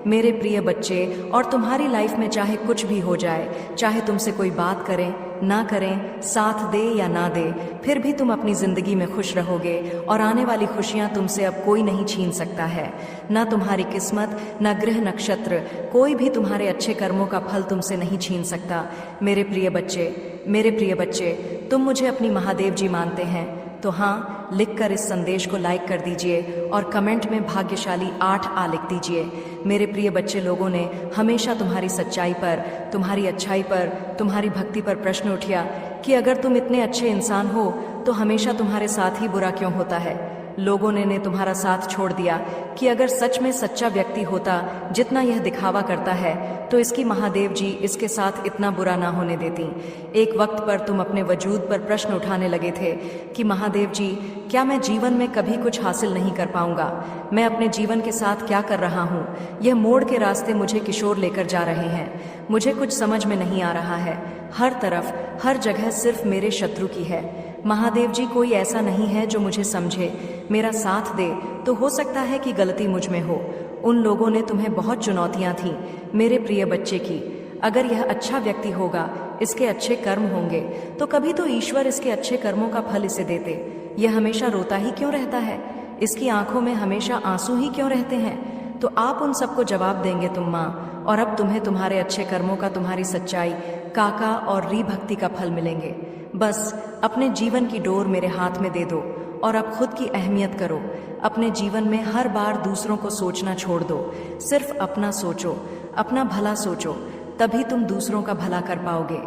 मेरे प्रिय बच्चे। और तुम्हारी लाइफ में चाहे कुछ भी हो जाए, चाहे तुमसे कोई बात करें ना करें, साथ दे या ना दे, फिर भी तुम अपनी जिंदगी में खुश रहोगे और आने वाली खुशियां तुमसे अब कोई नहीं छीन सकता है। ना तुम्हारी किस्मत, ना ग्रह नक्षत्र, कोई भी तुम्हारे अच्छे कर्मों का फल तुमसे नहीं छीन सकता मेरे प्रिय बच्चे। मेरे प्रिय बच्चे, तुम मुझे अपनी महादेव जी मानते हैं, तो हाँ, लिखकर इस संदेश को लाइक कर दीजिए और कमेंट में भाग्यशाली 8 लिख दीजिए। मेरे प्रिय बच्चे, लोगों ने हमेशा तुम्हारी सच्चाई पर, तुम्हारी अच्छाई पर, तुम्हारी भक्ति पर प्रश्न उठाया कि अगर तुम इतने अच्छे इंसान हो तो हमेशा तुम्हारे साथ ही बुरा क्यों होता है। लोगों ने तुम्हारा साथ छोड़ दिया कि अगर सच में सच्चा व्यक्ति होता जितना यह दिखावा करता है तो इसकी महादेव जी इसके साथ इतना बुरा ना होने देती। एक वक्त पर तुम अपने वजूद पर प्रश्न उठाने लगे थे कि महादेव जी, क्या मैं जीवन में कभी कुछ हासिल नहीं कर पाऊंगा? मैं अपने जीवन के साथ क्या कर रहा हूँ? यह मोड़ के रास्ते मुझे किशोर लेकर जा रहे हैं। मुझे कुछ समझ में नहीं आ रहा है। हर तरफ, हर जगह सिर्फ मेरे शत्रु की है। महादेव जी, कोई ऐसा नहीं है जो मुझे समझे, मेरा साथ दे। तो हो सकता है कि गलती मुझ में हो। उन लोगों ने तुम्हें बहुत चुनौतियां थी मेरे प्रिय बच्चे की। अगर यह अच्छा व्यक्ति होगा, इसके अच्छे कर्म होंगे, तो कभी तो ईश्वर इसके अच्छे कर्मों का फल इसे देते। यह हमेशा रोता ही क्यों रहता है? इसकी आंखों में हमेशा आंसू ही क्यों रहते हैं? तो आप उन सबको जवाब देंगे तुम माँ, और अब तुम्हें तुम्हारे अच्छे कर्मों का, तुम्हारी सच्चाई, काका और री भक्ति का फल मिलेंगे। बस अपने जीवन की डोर मेरे हाथ में दे दो और अब खुद की अहमियत करो। अपने जीवन में हर बार दूसरों को सोचना छोड़ दो। सिर्फ अपना सोचो, अपना भला सोचो, तभी तुम दूसरों का भला कर पाओगे।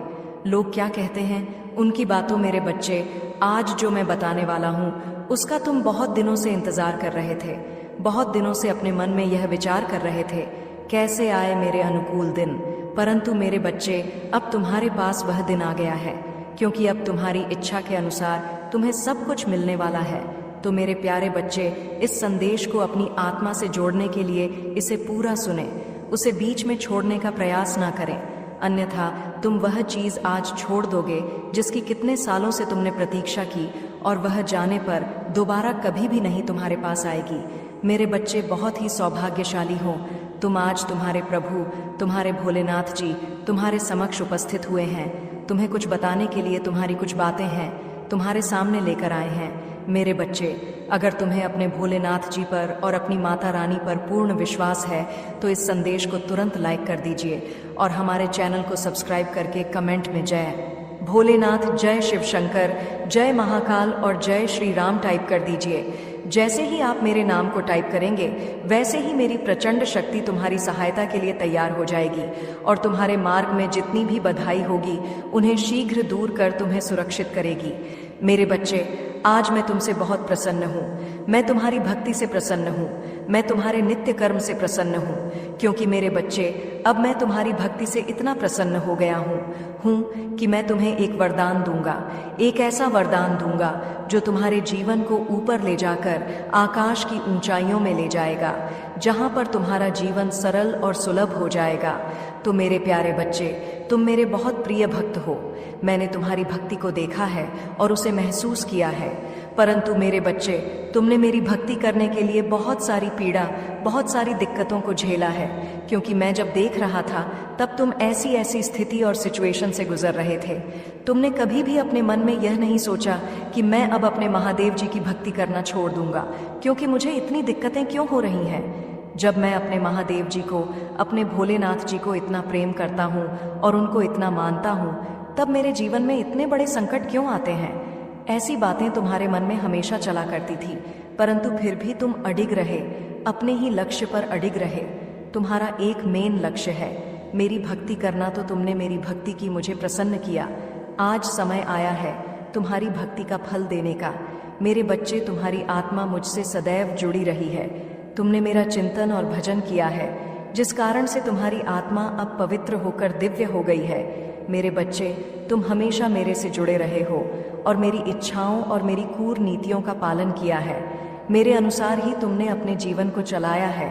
लोग क्या कहते हैं, उनकी बातों मेरे बच्चे। आज जो मैं बताने वाला हूँ उसका तुम बहुत दिनों से इंतजार कर रहे थे। बहुत दिनों से अपने मन में यह विचार कर रहे थे, कैसे आए मेरे अनुकूल दिन। परंतु मेरे बच्चे, अब तुम्हारे पास वह दिन आ गया है, क्योंकि अब तुम्हारी इच्छा के अनुसार तुम्हें सब कुछ मिलने वाला है। तो मेरे प्यारे बच्चे, इस संदेश को अपनी आत्मा से जोड़ने के लिए इसे पूरा सुने, उसे बीच में छोड़ने का प्रयास ना करें, अन्यथा तुम वह चीज आज छोड़ दोगे जिसकी कितने सालों से तुमने प्रतीक्षा की, और वह जाने पर दोबारा कभी भी नहीं तुम्हारे पास आएगी। मेरे बच्चे, बहुत ही सौभाग्यशाली हो तुम। आज तुम्हारे प्रभु, तुम्हारे भोलेनाथ जी तुम्हारे समक्ष उपस्थित हुए हैं। तुम्हें कुछ बताने के लिए तुम्हारी कुछ बातें हैं, तुम्हारे सामने लेकर आए हैं। मेरे बच्चे, अगर तुम्हें अपने भोलेनाथ जी पर और अपनी माता रानी पर पूर्ण विश्वास है तो इस संदेश को तुरंत लाइक कर दीजिए और हमारे चैनल को सब्सक्राइब करके कमेंट में जय भोलेनाथ, जय शिव शंकर, जय महाकाल और जय श्री राम टाइप कर दीजिए। जैसे ही आप मेरे नाम को टाइप करेंगे, वैसे ही मेरी प्रचंड शक्ति तुम्हारी सहायता के लिए तैयार हो जाएगी और तुम्हारे मार्ग में जितनी भी बाधाएं होगी उन्हें शीघ्र दूर कर तुम्हें सुरक्षित करेगी। मेरे बच्चे, आज मैं तुमसे बहुत प्रसन्न हूँ। मैं तुम्हारी भक्ति से प्रसन्न हूँ, मैं तुम्हारे नित्य कर्म से प्रसन्न हूँ, क्योंकि मेरे बच्चे, अब मैं तुम्हारी भक्ति से इतना प्रसन्न हो गया हूँ कि मैं तुम्हें एक वरदान दूंगा। एक ऐसा वरदान दूंगा जो तुम्हारे जीवन को ऊपर ले जाकर आकाश की ऊंचाइयों में ले जाएगा, जहां पर तुम्हारा जीवन सरल और सुलभ हो जाएगा। तो मेरे प्यारे बच्चे, तुम मेरे बहुत प्रिय भक्त हो। मैंने तुम्हारी भक्ति को देखा है और उसे महसूस किया है। परंतु मेरे बच्चे, तुमने मेरी भक्ति करने के लिए बहुत सारी पीड़ा, बहुत सारी दिक्कतों को झेला है, क्योंकि मैं जब देख रहा था तब तुम ऐसी ऐसी स्थिति और सिचुएशन से गुजर रहे थे। तुमने कभी भी अपने मन में यह नहीं सोचा कि मैं अब अपने महादेव जी की भक्ति करना छोड़ दूंगा, क्योंकि मुझे इतनी दिक्कतें क्यों हो रही हैं। जब मैं अपने महादेव जी को, अपने भोलेनाथ जी को इतना प्रेम करता हूँ और उनको इतना मानता हूँ, तब मेरे जीवन में इतने बड़े संकट क्यों आते हैं। ऐसी बातें तुम्हारे मन में हमेशा चला करती थी, परंतु फिर भी तुम अडिग रहे, अपने ही लक्ष्य पर अडिग रहे। तुम्हारा एक मेन लक्ष्य है, मेरी भक्ति करना। तो तुमने मेरी भक्ति की, मुझे प्रसन्न किया। आज समय आया है तुम्हारी भक्ति का फल देने का। मेरे बच्चे, तुम्हारी आत्मा मुझसे सदैव जुड़ी रही है। तुमने मेरा चिंतन और भजन किया है, जिस कारण से तुम्हारी आत्मा अब पवित्र होकर दिव्य हो गई है। मेरे बच्चे, तुम हमेशा मेरे से जुड़े रहे हो और मेरी इच्छाओं और मेरी कूर नीतियों का पालन किया है। मेरे अनुसार ही तुमने अपने जीवन को चलाया है,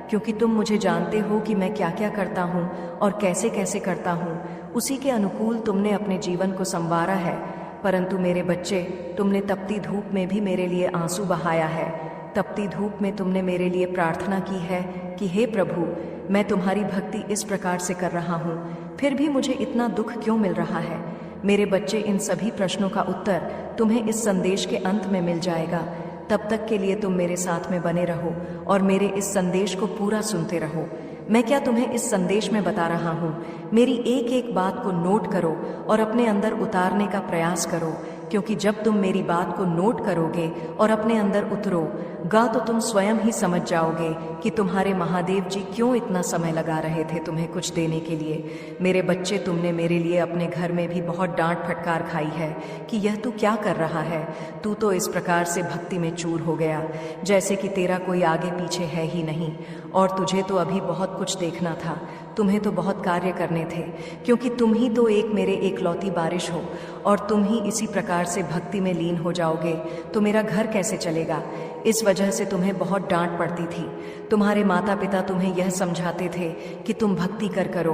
क्योंकि तुम मुझे जानते हो कि मैं क्या क्या करता हूँ और कैसे कैसे करता हूँ। उसी के अनुकूल तुमने अपने जीवन को संवारा है। परंतु मेरे बच्चे, तुमने तपती धूप में भी मेरे लिए आंसू बहाया है। तपती धूप में तुमने मेरे लिए प्रार्थना की है कि हे प्रभु, मैं तुम्हारी भक्ति इस प्रकार से कर रहा हूँ, फिर भी मुझे इतना दुख क्यों मिल रहा है। मेरे बच्चे, इन सभी प्रश्नों का उत्तर तुम्हें इस संदेश के अंत में मिल जाएगा। तब तक के लिए तुम मेरे साथ में बने रहो और मेरे इस संदेश को पूरा सुनते रहो। मैं क्या तुम्हें इस संदेश में बता रहा हूँ, मेरी एक एक बात को नोट करो और अपने अंदर उतारने का प्रयास करो। क्योंकि जब तुम मेरी बात को नोट करोगे और अपने अंदर उतरोगा तो तुम स्वयं ही समझ जाओगे कि तुम्हारे महादेव जी क्यों इतना समय लगा रहे थे तुम्हें कुछ देने के लिए। मेरे बच्चे, तुमने मेरे लिए अपने घर में भी बहुत डांट फटकार खाई है कि यह तू क्या कर रहा है। तू तो इस प्रकार से भक्ति में चूर हो गया जैसे कि तेरा कोई आगे पीछे है ही नहीं, और तुझे तो अभी बहुत कुछ देखना था, तुम्हें तो बहुत कार्य करने थे, क्योंकि तुम ही तो एक मेरे एकलौती बारिश हो, और तुम ही इसी प्रकार से भक्ति में लीन हो जाओगे तो मेरा घर कैसे चलेगा। इस वजह से तुम्हें बहुत डांट पड़ती थी। तुम्हारे माता पिता तुम्हें यह समझाते थे कि तुम भक्ति करो,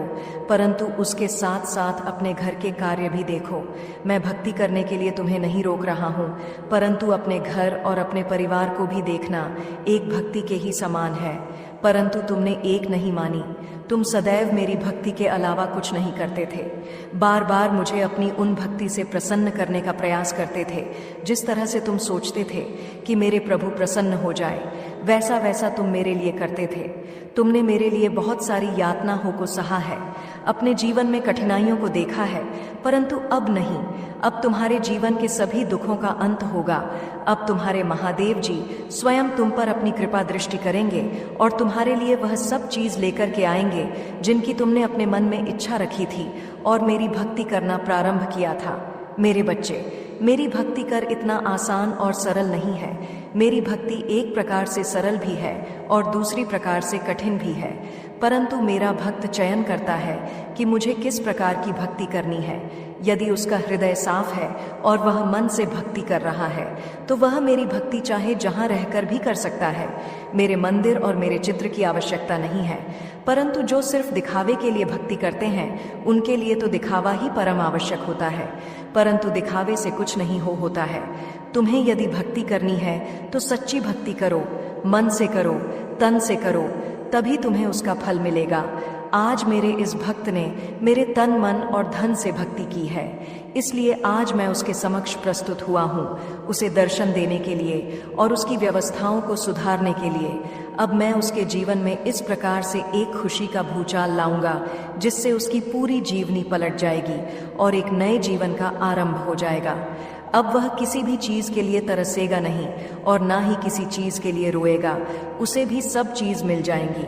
परंतु उसके साथ साथ अपने घर के कार्य भी देखो। मैं भक्ति करने के लिए तुम्हें नहीं रोक रहा हूँ, परंतु अपने घर और अपने परिवार को भी देखना एक भक्ति के ही समान है। परंतु तुमने एक नहीं मानी। तुम सदैव मेरी भक्ति के अलावा कुछ नहीं करते थे। बार बार मुझे अपनी उन भक्ति से प्रसन्न करने का प्रयास करते थे जिस तरह से तुम सोचते थे कि मेरे प्रभु प्रसन्न हो जाए, वैसा वैसा तुम मेरे लिए करते थे। तुमने मेरे लिए बहुत सारी यातनाओं को सहा है, अपने जीवन में कठिनाइयों को देखा है, परंतु अब नहीं। अब तुम्हारे जीवन के सभी दुखों का अंत होगा। अब तुम्हारे महादेव जी स्वयं तुम पर अपनी कृपा दृष्टि करेंगे और तुम्हारे लिए वह सब चीज लेकर के आएंगे जिनकी तुमने अपने मन में इच्छा रखी थी और मेरी भक्ति करना प्रारंभ किया था। मेरे बच्चे, मेरी भक्ति कर इतना आसान और सरल नहीं है। मेरी भक्ति एक प्रकार से सरल भी है और दूसरी प्रकार से कठिन भी है, परंतु मेरा भक्त चयन करता है कि मुझे किस प्रकार की भक्ति करनी है। यदि उसका हृदय साफ है और वह मन से भक्ति कर रहा है तो वह मेरी भक्ति चाहे जहाँ रहकर भी कर सकता है। मेरे मंदिर और मेरे चित्र की आवश्यकता नहीं है, परंतु जो सिर्फ दिखावे के लिए भक्ति करते हैं उनके लिए तो दिखावा ही परम आवश्यक होता है, परंतु दिखावे से कुछ नहीं होता है। तुम्हें यदि भक्ति करनी है तो सच्ची भक्ति करो, मन से करो, तन से करो, तभी तुम्हें उसका फल मिलेगा। आज मेरे इस भक्त ने मेरे तन, मन और धन से भक्ति की है, इसलिए आज मैं उसके समक्ष प्रस्तुत हुआ हूँ, उसे दर्शन देने के लिए और उसकी व्यवस्थाओं को सुधारने के लिए। अब मैं उसके जीवन में इस प्रकार से एक खुशी का भूचाल लाऊंगा जिससे उसकी पूरी जीवनी पलट जाएगी और एक नए जीवन का आरंभ हो जाएगा। अब वह किसी भी चीज के लिए तरसेगा नहीं और ना ही किसी चीज के लिए रोएगा, उसे भी सब चीज मिल जाएंगी।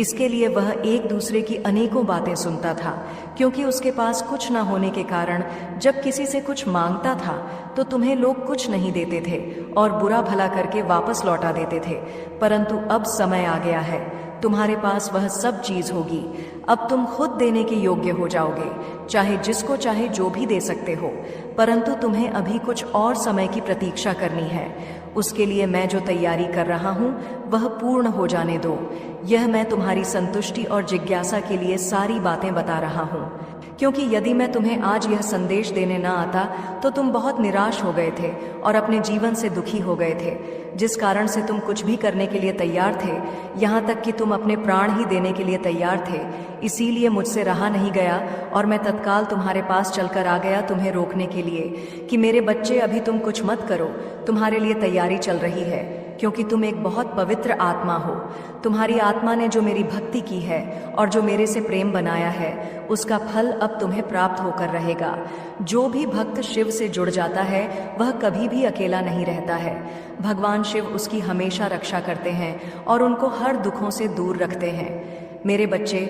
इसके लिए वह एक दूसरे की अनेकों बातें सुनता था, क्योंकि उसके पास कुछ न होने के कारण जब किसी से कुछ मांगता था तो तुम्हें लोग कुछ नहीं देते थे और बुरा भला करके वापस लौटा देते थे। परंतु अब समय आ गया है, तुम्हारे पास वह सब चीज होगी। अब तुम खुद देने के योग्य हो जाओगे, चाहे जिसको चाहे जो भी दे सकते हो, परंतु तुम्हें अभी कुछ और समय की प्रतीक्षा करनी है। उसके लिए मैं जो तैयारी कर रहा हूँ वह पूर्ण हो जाने दो। यह मैं तुम्हारी संतुष्टि और जिज्ञासा के लिए सारी बातें बता रहा हूँ, क्योंकि यदि मैं तुम्हें आज यह संदेश देने न आता तो तुम बहुत निराश हो गए थे और अपने जीवन से दुखी हो गए थे, जिस कारण से तुम कुछ भी करने के लिए तैयार थे, यहाँ तक कि तुम अपने प्राण ही देने के लिए तैयार थे। इसीलिए मुझसे रहा नहीं गया और मैं तत्काल तुम्हारे पास चलकर आ गया तुम्हें रोकने के लिए कि मेरे बच्चे, अभी तुम कुछ मत करो, तुम्हारे लिए तैयारी चल रही है, क्योंकि तुम एक बहुत पवित्र आत्मा हो। तुम्हारी आत्मा ने जो मेरी भक्ति की है और जो मेरे से प्रेम बनाया है उसका फल अब तुम्हें प्राप्त होकर रहेगा। जो भी भक्त शिव से जुड़ जाता है वह कभी भी अकेला नहीं रहता है। भगवान शिव उसकी हमेशा रक्षा करते हैं और उनको हर दुखों से दूर रखते हैं। मेरे बच्चे,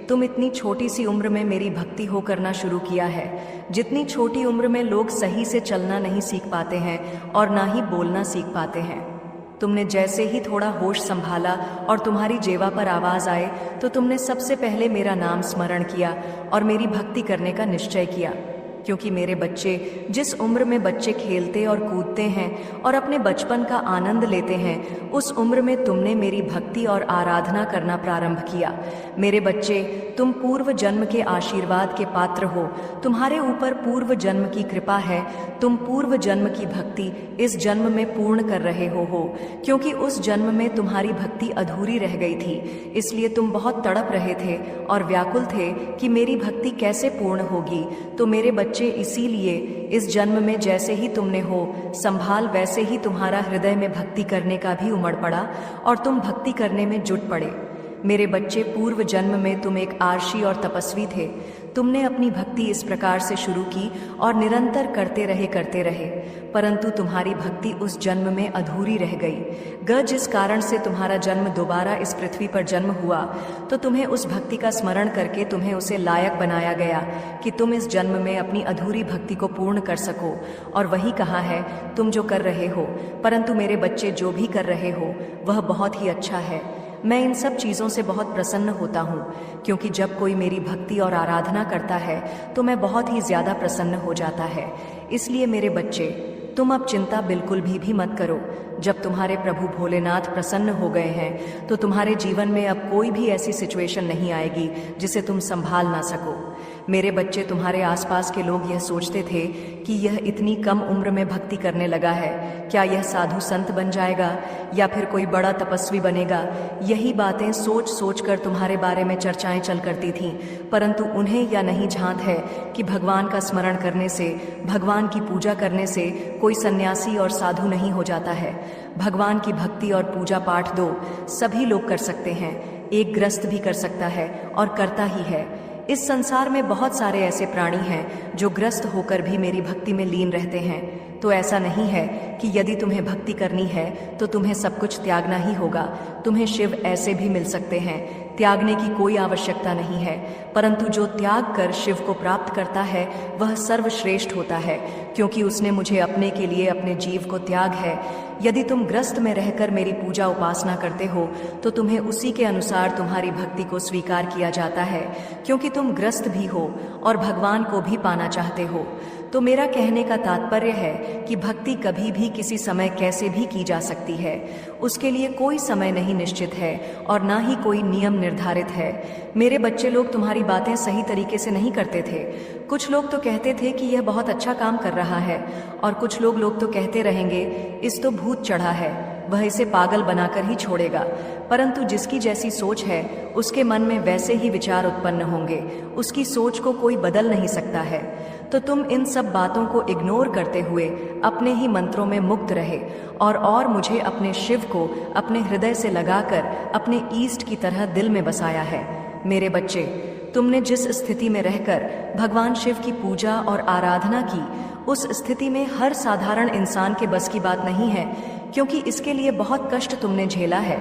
तुम इतनी छोटी सी उम्र में मेरी भक्ति हो करना शुरू किया है। जितनी छोटी उम्र में लोग सही से चलना नहीं सीख पाते हैं और ना ही बोलना सीख पाते हैं, तुमने जैसे ही थोड़ा होश संभाला और तुम्हारी जेवा पर आवाज आए तो तुमने सबसे पहले मेरा नाम स्मरण किया और मेरी भक्ति करने का निश्चय किया। क्योंकि मेरे बच्चे, जिस उम्र में बच्चे खेलते और कूदते हैं और अपने बचपन का आनंद लेते हैं, उस उम्र में तुमने मेरी भक्ति और आराधना करना प्रारंभ किया। मेरे बच्चे, तुम पूर्व जन्म के आशीर्वाद के पात्र हो। तुम्हारे ऊपर पूर्व जन्म की कृपा है। तुम पूर्व जन्म की भक्ति इस जन्म में पूर्ण कर रहे हो, क्योंकि उस जन्म में तुम्हारी भक्ति अधूरी रह गई थी। इसलिए तुम बहुत तड़प रहे थे और व्याकुल थे कि मेरी भक्ति कैसे पूर्ण होगी। तो मेरे बच्चे, इसीलिए इस जन्म में जैसे ही तुमने हो संभाल, वैसे ही तुम्हारा हृदय में भक्ति करने का भी उमड़ पड़ा और तुम भक्ति करने में जुट पड़े। मेरे बच्चे, पूर्व जन्म में तुम एक आर्षी और तपस्वी थे। तुमने अपनी भक्ति इस प्रकार से शुरू की और निरंतर करते रहे, परंतु तुम्हारी भक्ति उस जन्म में अधूरी रह गई। जिस कारण से तुम्हारा जन्म दोबारा इस पृथ्वी पर जन्म हुआ, तो तुम्हें उस भक्ति का स्मरण करके तुम्हें उसे लायक बनाया गया कि तुम इस जन्म में अपनी अधूरी भक्ति को पूर्ण कर सको। और वही कहा है तुम जो कर रहे हो, परंतु मेरे बच्चे जो भी कर रहे हो वह बहुत ही अच्छा है। मैं इन सब चीज़ों से बहुत प्रसन्न होता हूँ, क्योंकि जब कोई मेरी भक्ति और आराधना करता है तो मैं बहुत ही ज़्यादा प्रसन्न हो जाता है। इसलिए मेरे बच्चे, तुम अब चिंता बिल्कुल भी मत करो। जब तुम्हारे प्रभु भोलेनाथ प्रसन्न हो गए हैं तो तुम्हारे जीवन में अब कोई भी ऐसी सिचुएशन नहीं आएगी जिसे तुम संभाल ना सको। मेरे बच्चे, तुम्हारे आसपास के लोग यह सोचते थे कि यह इतनी कम उम्र में भक्ति करने लगा है, क्या यह साधु संत बन जाएगा या फिर कोई बड़ा तपस्वी बनेगा। यही बातें सोच सोच कर तुम्हारे बारे में चर्चाएं चल करती थीं, परंतु उन्हें यह नहीं झांत है कि भगवान का स्मरण करने से, भगवान की पूजा करने से कोई सन्यासी और साधु नहीं हो जाता है। भगवान की भक्ति और पूजा पाठ दो सभी लोग कर सकते हैं, एक गृहस्थ भी कर सकता है और करता ही है। इस संसार में बहुत सारे ऐसे प्राणी हैं जो ग्रस्त होकर भी मेरी भक्ति में लीन रहते हैं। तो ऐसा नहीं है कि यदि तुम्हें भक्ति करनी है तो तुम्हें सब कुछ त्यागना ही होगा। तुम्हें शिव ऐसे भी मिल सकते हैं, त्यागने की कोई आवश्यकता नहीं है, परंतु जो त्याग कर शिव को प्राप्त करता है वह सर्वश्रेष्ठ होता है, क्योंकि उसने मुझे अपने के लिए अपने जीव को त्याग है। यदि तुम ग्रस्त में रहकर मेरी पूजा उपासना करते हो तो तुम्हें उसी के अनुसार तुम्हारी भक्ति को स्वीकार किया जाता है, क्योंकि तुम ग्रस्त भी हो और भगवान को भी पाना चाहते हो। तो मेरा कहने का तात्पर्य है कि भक्ति कभी भी किसी समय कैसे भी की जा सकती है। उसके लिए कोई समय नहीं निश्चित है और ना ही कोई नियम निर्धारित है। मेरे बच्चे, लोग तुम्हारी बातें सही तरीके से नहीं करते थे। कुछ लोग तो कहते थे कि यह बहुत अच्छा काम कर रहा है, और कुछ लोग तो कहते रहेंगे इस तो भूत चढ़ा है, वह इसे पागल बनाकर ही छोड़ेगा। परंतु जिसकी जैसी सोच है उसके मन में वैसे ही विचार उत्पन्न होंगे, उसकी सोच को कोई बदल नहीं सकता है। तो तुम इन सब बातों को इग्नोर करते हुए अपने ही मंत्रों में मुक्त रहे और मुझे अपने शिव को अपने हृदय से लगाकर अपने ईष्ट की तरह दिल में बसाया है। मेरे बच्चे, तुमने जिस स्थिति में रहकर भगवान शिव की पूजा और आराधना की, उस स्थिति में हर साधारण इंसान के बस की बात नहीं है, क्योंकि इसके लिए बहुत कष्ट तुमने झेला है।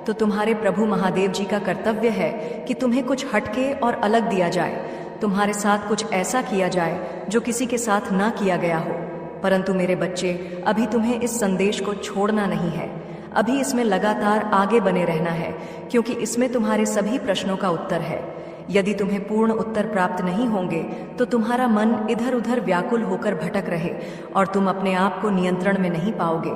तो तुम्हारे प्रभु महादेव जी का कर्तव्य है कि तुम्हें कुछ हटके और अलग दिया जाए, तुम्हारे साथ कुछ ऐसा किया जाए जो किसी के साथ ना किया गया हो। परंतु मेरे बच्चे, अभी तुम्हें इस संदेश को छोड़ना नहीं है, अभी इसमें लगातार आगे बने रहना है, क्योंकि इसमें तुम्हारे सभी प्रश्नों का उत्तर है। यदि तुम्हें पूर्ण उत्तर प्राप्त नहीं होंगे तो तुम्हारा मन इधर उधर व्याकुल होकर भटक रहे और तुम अपने आप को नियंत्रण में नहीं पाओगे।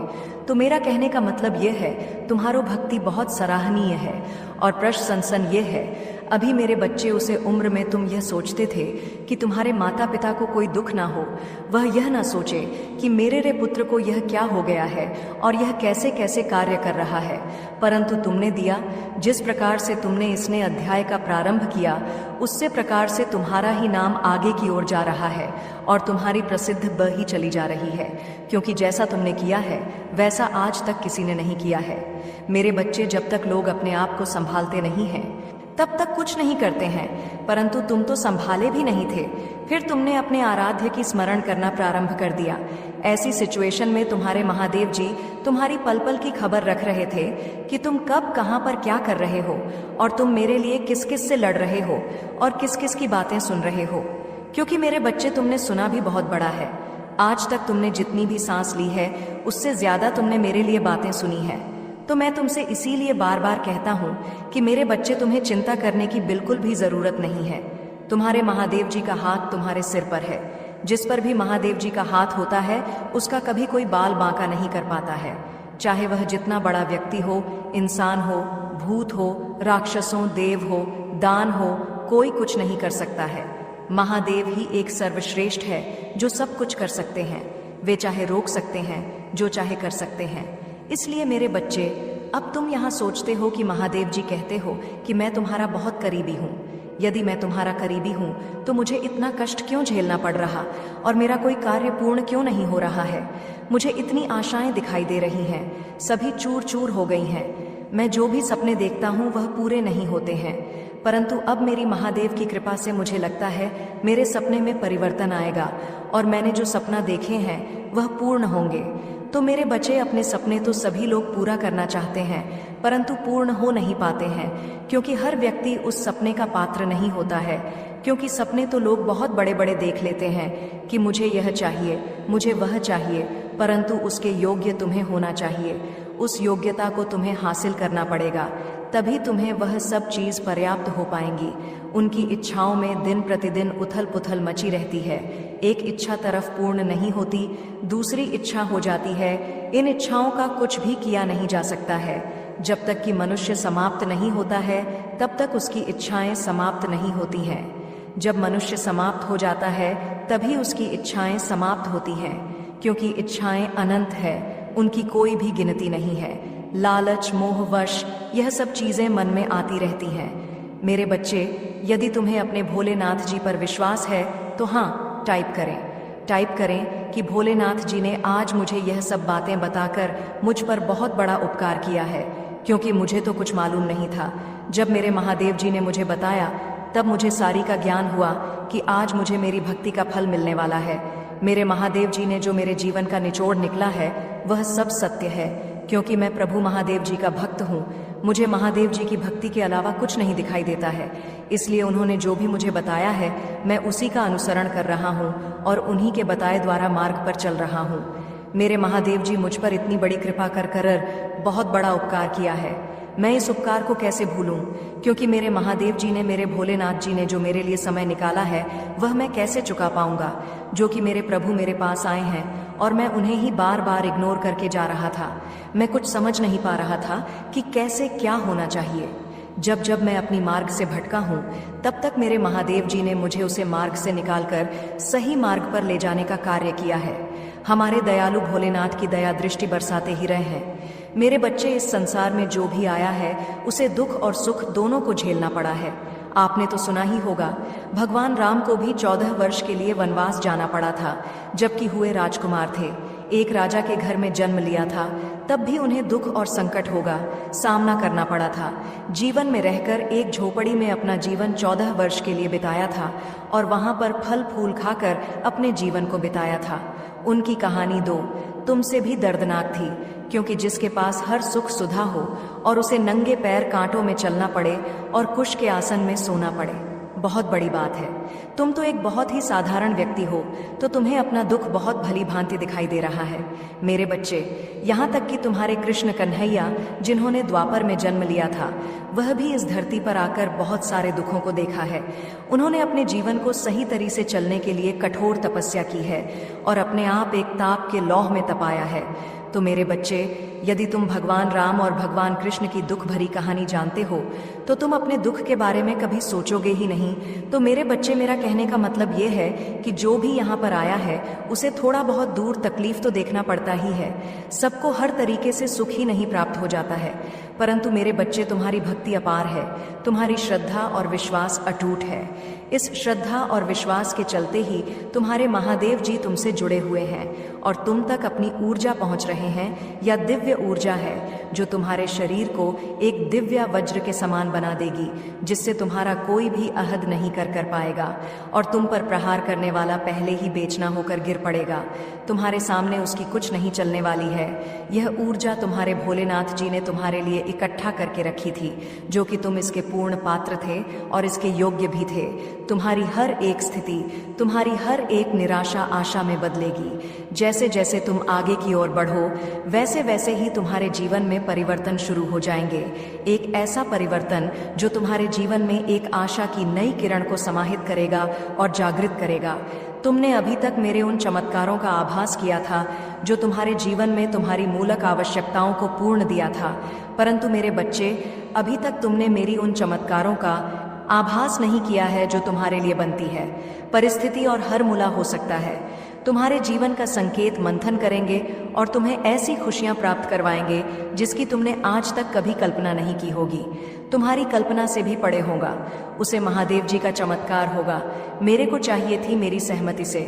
तो मेरा कहने का मतलब यह है, तुम्हारो भक्ति बहुत सराहनीय है और प्रशंसन ये है। अभी मेरे बच्चे, उसे उम्र में तुम यह सोचते थे कि तुम्हारे माता पिता को कोई दुख ना हो, वह यह ना सोचे कि मेरे रे पुत्र को यह क्या हो गया है और यह कैसे कैसे कार्य कर रहा है। परंतु तुमने दिया, जिस प्रकार से तुमने इसने अध्याय का प्रारंभ किया, उससे प्रकार से तुम्हारा ही नाम आगे की ओर जा रहा है और तुम्हारी प्रसिद्ध बही चली जा रही है, क्योंकि जैसा तुमने किया है वैसा आज तक किसी ने नहीं किया है। मेरे बच्चे, जब तक लोग अपने आप को संभालते नहीं हैं तब तक कुछ नहीं करते हैं, परंतु तुम तो संभाले भी नहीं थे, फिर तुमने अपने आराध्य की स्मरण करना प्रारंभ कर दिया। ऐसी सिचुएशन में तुम्हारे महादेव जी तुम्हारी पल पल की खबर रख रहे थे कि तुम कब कहाँ पर क्या कर रहे हो और तुम मेरे लिए किस किस से लड़ रहे हो और किस किस की बातें सुन रहे हो। क्योंकि मेरे बच्चे, तुमने सुना भी बहुत बड़ा है। आज तक तुमने जितनी भी सांस ली है उससे ज्यादा तुमने मेरे लिए बातें सुनी है। तो मैं तुमसे इसीलिए बार बार कहता हूँ कि मेरे बच्चे, तुम्हें चिंता करने की बिल्कुल भी जरूरत नहीं है। तुम्हारे महादेव जी का हाथ तुम्हारे सिर पर है। जिस पर भी महादेव जी का हाथ होता है उसका कभी कोई बाल बांका नहीं कर पाता है, चाहे वह जितना बड़ा व्यक्ति हो, इंसान हो, भूत हो, राक्षसों, देव हो, दान हो, कोई कुछ नहीं कर सकता है। महादेव ही एक सर्वश्रेष्ठ है जो सब कुछ कर सकते हैं। वे चाहे रोक सकते हैं, जो चाहे कर सकते हैं। इसलिए मेरे बच्चे, अब तुम यहाँ सोचते हो कि महादेव जी कहते हो कि मैं तुम्हारा बहुत करीबी हूँ। यदि मैं तुम्हारा करीबी हूँ तो मुझे इतना कष्ट क्यों झेलना पड़ रहा और मेरा कोई कार्य पूर्ण क्यों नहीं हो रहा है। मुझे इतनी आशाएं दिखाई दे रही हैं, सभी चूर चूर हो गई हैं। मैं जो भी सपने देखता हूँ वह पूरे नहीं होते हैं। परंतु अब मेरी महादेव की कृपा से मुझे लगता है मेरे सपने में परिवर्तन आएगा और मैंने जो सपना देखे हैं वह पूर्ण होंगे। तो मेरे बच्चे, अपने सपने तो सभी लोग पूरा करना चाहते हैं परंतु पूर्ण हो नहीं पाते हैं, क्योंकि हर व्यक्ति उस सपने का पात्र नहीं होता है। क्योंकि सपने तो लोग बहुत बड़े बड़े देख लेते हैं कि मुझे यह चाहिए, मुझे वह चाहिए, परंतु उसके योग्य तुम्हें होना चाहिए। उस योग्यता को तुम्हें हासिल करना पड़ेगा, तभी तुम्हें वह सब चीज पर्याप्त हो पाएंगी। उनकी इच्छाओं में दिन प्रतिदिन उथल पुथल मची रहती है। एक इच्छा तरफ पूर्ण नहीं होती, दूसरी इच्छा हो जाती है। इन इच्छाओं का कुछ भी किया नहीं जा सकता है। जब तक कि मनुष्य समाप्त नहीं होता है तब तक उसकी इच्छाएं समाप्त नहीं होती हैं। जब मनुष्य समाप्त हो जाता है तभी उसकी इच्छाएं समाप्त होती हैं, क्योंकि इच्छाएं अनंत है, उनकी कोई भी गिनती नहीं है। लालच, मोहवश, यह सब चीजें मन में आती रहती हैं। मेरे बच्चे, यदि तुम्हें अपने भोलेनाथ जी पर विश्वास है तो हाँ, टाइप करें कि भोलेनाथ जी ने आज मुझे यह सब बातें बताकर मुझ पर बहुत बड़ा उपकार किया है, क्योंकि मुझे तो कुछ मालूम नहीं था। जब मेरे महादेव जी ने मुझे बताया तब मुझे सारी का ज्ञान हुआ कि आज मुझे मेरी भक्ति का फल मिलने वाला है। मेरे महादेव जी ने जो मेरे जीवन का निचोड़ निकला है वह सब सत्य है, क्योंकि मैं प्रभु महादेव जी का भक्त हूँ। मुझे महादेव जी की भक्ति के अलावा कुछ नहीं दिखाई देता है, इसलिए उन्होंने जो भी मुझे बताया है मैं उसी का अनुसरण कर रहा हूँ और उन्हीं के बताए द्वारा मार्ग पर चल रहा हूँ। मेरे महादेव जी मुझ पर इतनी बड़ी कृपा कर बहुत बड़ा उपकार किया है। मैं इस उपकार को कैसे भूलूं, क्योंकि मेरे महादेव जी ने, मेरे भोलेनाथ जी ने जो मेरे लिए समय निकाला है वह मैं कैसे चुका पाऊंगा। जो कि मेरे प्रभु मेरे पास आए हैं और मैं उन्हें ही बार बार इग्नोर करके जा रहा था। मैं कुछ समझ नहीं पा रहा था कि कैसे क्या होना चाहिए। जब जब मैं अपनी मार्ग से भटका हूँ तब तक मेरे महादेव जी ने मुझे उसे मार्ग से निकालकर सही मार्ग पर ले जाने का कार्य किया है। हमारे दयालु भोलेनाथ की दया दृष्टि बरसाते ही रहे हैं। मेरे बच्चे, इस संसार में जो भी आया है उसे दुख और सुख दोनों को झेलना पड़ा है। आपने तो सुना ही होगा, भगवान राम को भी 14 वर्ष के लिए वनवास जाना पड़ा था, जबकि हुए राजकुमार थे। एक राजा के घर में जन्म लिया था, तब भी उन्हें दुख और संकट होगा सामना करना पड़ा था। जीवन में रहकर एक झोपड़ी में अपना जीवन 14 वर्ष के लिए बिताया था और वहां पर फल फूल खाकर अपने जीवन को बिताया था। उनकी कहानी तुमसे भी दर्दनाक थी, क्योंकि जिसके पास हर सुख सुधा हो और उसे नंगे पैर कांटों में चलना पड़े और कुश के आसन में सोना पड़े, बहुत बड़ी बात है। तुम तो एक बहुत ही साधारण व्यक्ति हो, तो तुम्हें अपना दुख बहुत भली भांति दिखाई दे रहा है। मेरे बच्चे, यहाँ तक कि तुम्हारे कृष्ण कन्हैया, जिन्होंने द्वापर में जन्म लिया था, वह भी इस धरती पर आकर बहुत सारे दुखों को देखा है। उन्होंने अपने जीवन को सही तरीके से चलने के लिए कठोर तपस्या की है और अपने आप एक ताप के लौह में तपाया है। तो मेरे बच्चे, यदि तुम भगवान राम और भगवान कृष्ण की दुख भरी कहानी जानते हो तो तुम अपने दुख के बारे में कभी सोचोगे ही नहीं। तो मेरे बच्चे, मेरा कहने का मतलब ये है कि जो भी यहाँ पर आया है उसे थोड़ा बहुत दूर तकलीफ तो देखना पड़ता ही है। सबको हर तरीके से सुख ही नहीं प्राप्त हो जाता है, परंतु मेरे बच्चे, तुम्हारी भक्ति अपार है, तुम्हारी श्रद्धा और विश्वास अटूट है। इस श्रद्धा और विश्वास के चलते ही तुम्हारे महादेव जी तुमसे जुड़े हुए हैं और तुम तक अपनी ऊर्जा पहुंच रहे हैं। या दिव्य ऊर्जा है जो तुम्हारे शरीर को एक दिव्य वज्र के समान बना देगी, जिससे तुम्हारा कोई भी अहद नहीं कर पाएगा और तुम पर प्रहार करने वाला पहले ही बेचना होकर गिर पड़ेगा। तुम्हारे सामने उसकी कुछ नहीं चलने वाली है। यह ऊर्जा तुम्हारे भोलेनाथ जी ने तुम्हारे लिए इकट्ठा करके रखी थी, जो कि तुम इसके पूर्ण पात्र थे और इसके योग्य भी थे। तुम्हारी हर एक स्थिति, तुम्हारी हर एक निराशा आशा में बदलेगी। जैसे जैसे तुम आगे की ओर बढ़ो वैसे वैसे ही तुम्हारे जीवन में परिवर्तन शुरू हो जाएंगे। एक ऐसा परिवर्तन जो तुम्हारे जीवन में एक आशा की नई किरण को समाहित करेगा और जागृत करेगा। तुमने अभी तक मेरे उन चमत्कारों का आभास किया था जो तुम्हारे जीवन में तुम्हारी मूलक आवश्यकताओं को पूर्ण दिया था, परंतु मेरे बच्चे, अभी तक तुमने मेरी उन चमत्कारों का आभास नहीं किया है जो तुम्हारे लिए बनती है। परिस्थिति और हर मूला हो सकता है, तुम्हारे जीवन का संकेत मंथन करेंगे और तुम्हें ऐसी खुशियां प्राप्त करवाएंगे जिसकी तुमने आज तक कभी कल्पना नहीं की होगी। तुम्हारी कल्पना से भी परे होगा, उसे महादेव जी का चमत्कार होगा। मेरे को चाहिए थी मेरी सहमति से,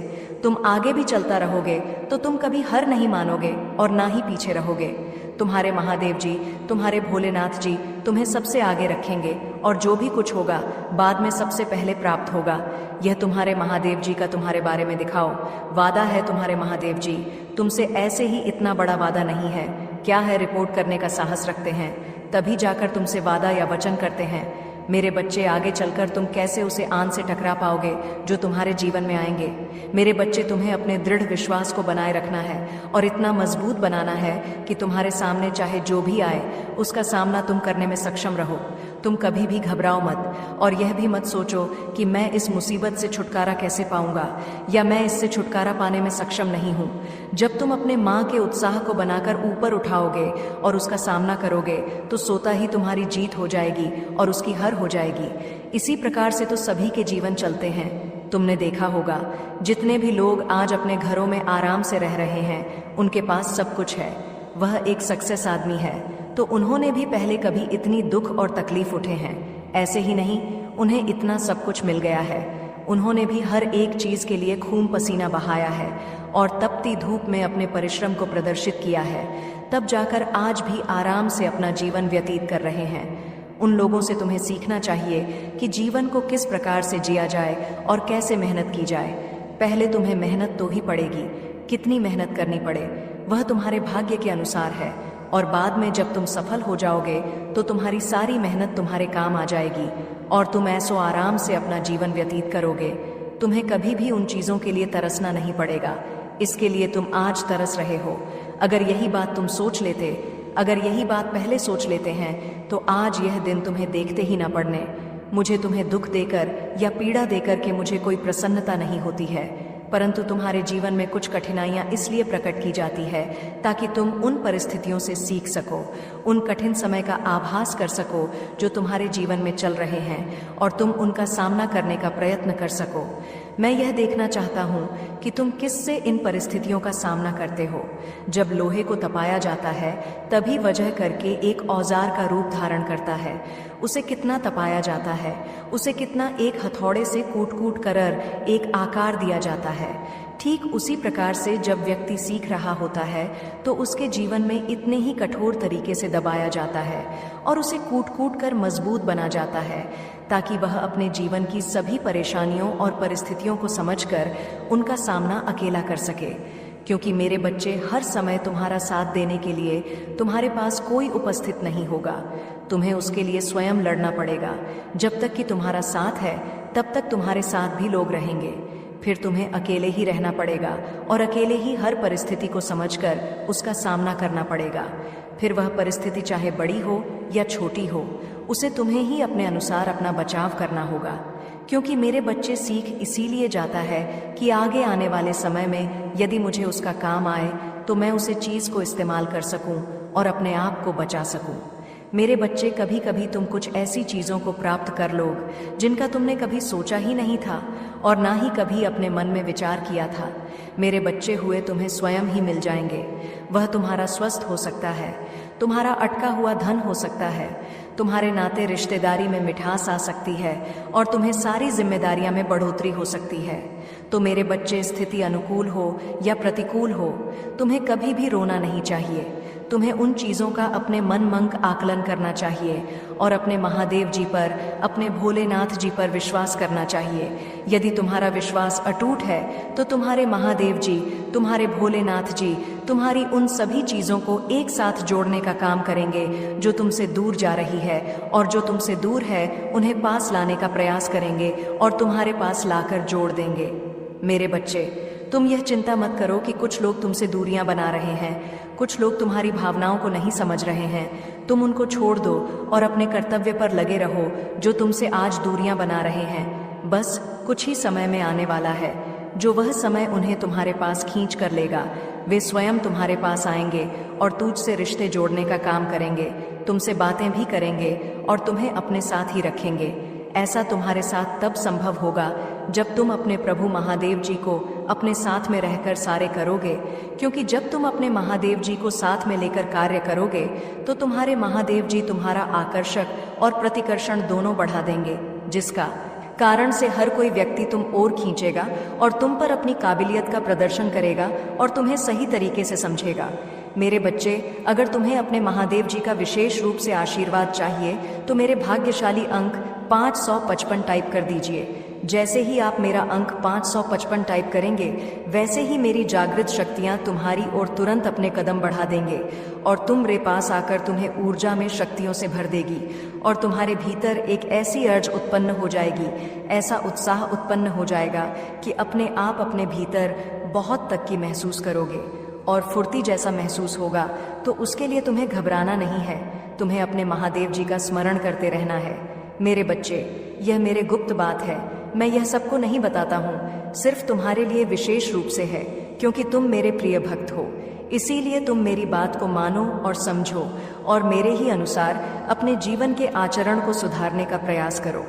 तुम आगे भी चलता रहोगे तो तुम कभी हार नहीं मानोगे और ना ही पीछे रहोगे। तुम्हारे महादेव जी, तुम्हारे भोलेनाथ जी तुम्हें सबसे आगे रखेंगे और जो भी कुछ होगा बाद में सबसे पहले प्राप्त होगा। यह तुम्हारे महादेव जी का तुम्हारे बारे में दिखाओ वादा है। तुम्हारे महादेव जी तुमसे ऐसे ही इतना बड़ा वादा नहीं है, क्या है रिपोर्ट करने का साहस रखते हैं, तभी जाकर तुमसे वादा या वचन करते हैं। मेरे बच्चे, आगे चलकर तुम कैसे उसे आन से टकरा पाओगे जो तुम्हारे जीवन में आएंगे। मेरे बच्चे, तुम्हें अपने दृढ़ विश्वास को बनाए रखना है और इतना मजबूत बनाना है कि तुम्हारे सामने चाहे जो भी आए उसका सामना तुम करने में सक्षम रहो। तुम कभी भी घबराओ मत और यह भी मत सोचो कि मैं इस मुसीबत से छुटकारा कैसे पाऊंगा या मैं इससे छुटकारा पाने में सक्षम नहीं हूँ। जब तुम अपने माँ के उत्साह को बनाकर ऊपर उठाओगे और उसका सामना करोगे तो सोता ही तुम्हारी जीत हो जाएगी और उसकी हार हो जाएगी। इसी प्रकार से तो सभी के जीवन चलते हैं। तुमने देखा होगा जितने भी लोग आज अपने घरों में आराम से रह रहे हैं उनके पास सब कुछ है, वह एक सक्सेस आदमी है, तो उन्होंने भी पहले कभी इतनी दुख और तकलीफ उठे हैं। ऐसे ही नहीं, उन्हें इतना सब कुछ मिल गया है। उन्होंने भी हर एक चीज के लिए खून पसीना बहाया है और तपती धूप में अपने परिश्रम को प्रदर्शित किया है, तब जाकर आज भी आराम से अपना जीवन व्यतीत कर रहे हैं। उन लोगों से तुम्हें सीखना चाहिए कि जीवन को किस प्रकार से जिया जाए और कैसे मेहनत की जाए। पहले तुम्हें मेहनत तो ही पड़ेगी, कितनी मेहनत करनी पड़े वह तुम्हारे भाग्य के अनुसार है, और बाद में जब तुम सफल हो जाओगे तो तुम्हारी सारी मेहनत तुम्हारे काम आ जाएगी और तुम ऐसो आराम से अपना जीवन व्यतीत करोगे। तुम्हें कभी भी उन चीजों के लिए तरसना नहीं पड़ेगा, इसके लिए तुम आज तरस रहे हो। अगर यही बात तुम सोच लेते, अगर यही बात पहले सोच लेते हैं तो आज यह दिन तुम्हें देखते ही ना पड़ने। मुझे तुम्हें दुख देकर या पीड़ा देकर के मुझे कोई प्रसन्नता नहीं होती है, परंतु तुम्हारे जीवन में कुछ कठिनाइयां इसलिए प्रकट की जाती है ताकि तुम उन परिस्थितियों से सीख सको, उन कठिन समय का आभास कर सको जो तुम्हारे जीवन में चल रहे हैं और तुम उनका सामना करने का प्रयत्न कर सको। मैं यह देखना चाहता हूँ कि तुम किससे इन परिस्थितियों का सामना करते हो। जब लोहे को तपाया जाता है तभी वजह करके एक औजार का रूप धारण करता है। उसे कितना तपाया जाता है, उसे कितना एक हथौड़े से कूट कूट कर एक आकार दिया जाता है। ठीक उसी प्रकार से जब व्यक्ति सीख रहा होता है तो उसके जीवन में इतने ही कठोर तरीके से दबाया जाता है और उसे कूट कूट कर मजबूत बना जाता है ताकि वह अपने जीवन की सभी परेशानियों और परिस्थितियों को समझकर उनका सामना अकेला कर सके। क्योंकि मेरे बच्चे, हर समय तुम्हारा साथ देने के लिए तुम्हारे पास कोई उपस्थित नहीं होगा। तुम्हें उसके लिए स्वयं लड़ना पड़ेगा। जब तक कि तुम्हारा साथ है तब तक तुम्हारे साथ भी लोग रहेंगे। फिर तुम्हें अकेले ही रहना पड़ेगा और अकेले ही हर परिस्थिति को समझकर उसका सामना करना पड़ेगा। फिर वह परिस्थिति चाहे बड़ी हो या छोटी हो, उसे तुम्हें ही अपने अनुसार अपना बचाव करना होगा। क्योंकि मेरे बच्चे, सीख इसीलिए जाता है कि आगे आने वाले समय में यदि मुझे उसका काम आए तो मैं उसे चीज को इस्तेमाल कर सकूं और अपने आप को बचा सकूं। मेरे बच्चे, कभी कभी तुम कुछ ऐसी चीजों को प्राप्त कर लोग जिनका तुमने कभी सोचा ही नहीं था और ना ही कभी अपने मन में विचार किया था। मेरे बच्चे हुए तुम्हें स्वयं ही मिल जाएंगे। वह तुम्हारा स्वस्थ हो सकता है, तुम्हारा अटका हुआ धन हो सकता है, तुम्हारे नाते रिश्तेदारी में मिठास आ सकती है और तुम्हें सारी जिम्मेदारियां में बढ़ोतरी हो सकती है। तो मेरे बच्चे, स्थिति अनुकूल हो या प्रतिकूल हो, तुम्हें कभी भी रोना नहीं चाहिए। तुम्हें उन चीजों का अपने मन मंक आकलन करना चाहिए और अपने महादेव जी पर, अपने भोलेनाथ जी पर विश्वास करना चाहिए। यदि तुम्हारा विश्वास अटूट है तो तुम्हारे महादेव जी, तुम्हारे भोलेनाथ जी तुम्हारी उन सभी चीजों को एक साथ जोड़ने का काम करेंगे जो तुमसे दूर जा रही है, और जो तुमसे दूर है उन्हें पास लाने का प्रयास करेंगे और तुम्हारे पास लाकर जोड़ देंगे। मेरे बच्चे, तुम यह चिंता मत करो कि कुछ लोग तुमसे दूरियां बना रहे हैं, कुछ लोग तुम्हारी भावनाओं को नहीं समझ रहे हैं। तुम उनको छोड़ दो और अपने कर्तव्य पर लगे रहो जो तुमसे आज दूरियां बना रहे हैं। बस कुछ ही समय में आने वाला है जो वह समय उन्हें तुम्हारे पास खींच कर लेगा। वे स्वयं तुम्हारे पास आएंगे और तुझसे रिश्ते जोड़ने का काम करेंगे, तुमसे बातें भी करेंगे और तुम्हें अपने साथ ही रखेंगे। ऐसा तुम्हारे साथ तब संभव होगा जब तुम अपने प्रभु महादेव जी को अपने साथ में रहकर सारे करोगे। क्योंकि जब तुम अपने महादेव जी को साथ में लेकर कार्य करोगे तो तुम्हारे महादेव जी तुम्हारा आकर्षक और प्रतिकर्षण दोनों बढ़ा देंगे, जिसका कारण से हर कोई व्यक्ति तुम ओर खींचेगा और तुम पर अपनी काबिलियत का प्रदर्शन करेगा और तुम्हें सही तरीके से समझेगा। मेरे बच्चे, अगर तुम्हें अपने महादेव जी का विशेष रूप से आशीर्वाद चाहिए तो मेरे भाग्यशाली अंक 555 टाइप कर दीजिए। जैसे ही आप मेरा अंक 555 टाइप करेंगे, वैसे ही मेरी जागृत शक्तियां तुम्हारी ओर तुरंत अपने कदम बढ़ा देंगे और तुम पास आकर तुम्हें ऊर्जा में शक्तियों से भर देगी और तुम्हारे भीतर एक ऐसी अर्ज उत्पन्न हो जाएगी, ऐसा उत्साह उत्पन्न हो जाएगा कि अपने आप अपने भीतर बहुत तक की महसूस करोगे और फुर्ती जैसा महसूस होगा। तो उसके लिए तुम्हें घबराना नहीं है, तुम्हें अपने महादेव जी का स्मरण करते रहना है। मेरे बच्चे, यह मेरे गुप्त बात है, मैं यह सबको नहीं बताता हूँ, सिर्फ तुम्हारे लिए विशेष रूप से है, क्योंकि तुम मेरे प्रिय भक्त हो। इसीलिए तुम मेरी बात को मानो और समझो और मेरे ही अनुसार अपने जीवन के आचरण को सुधारने का प्रयास करो।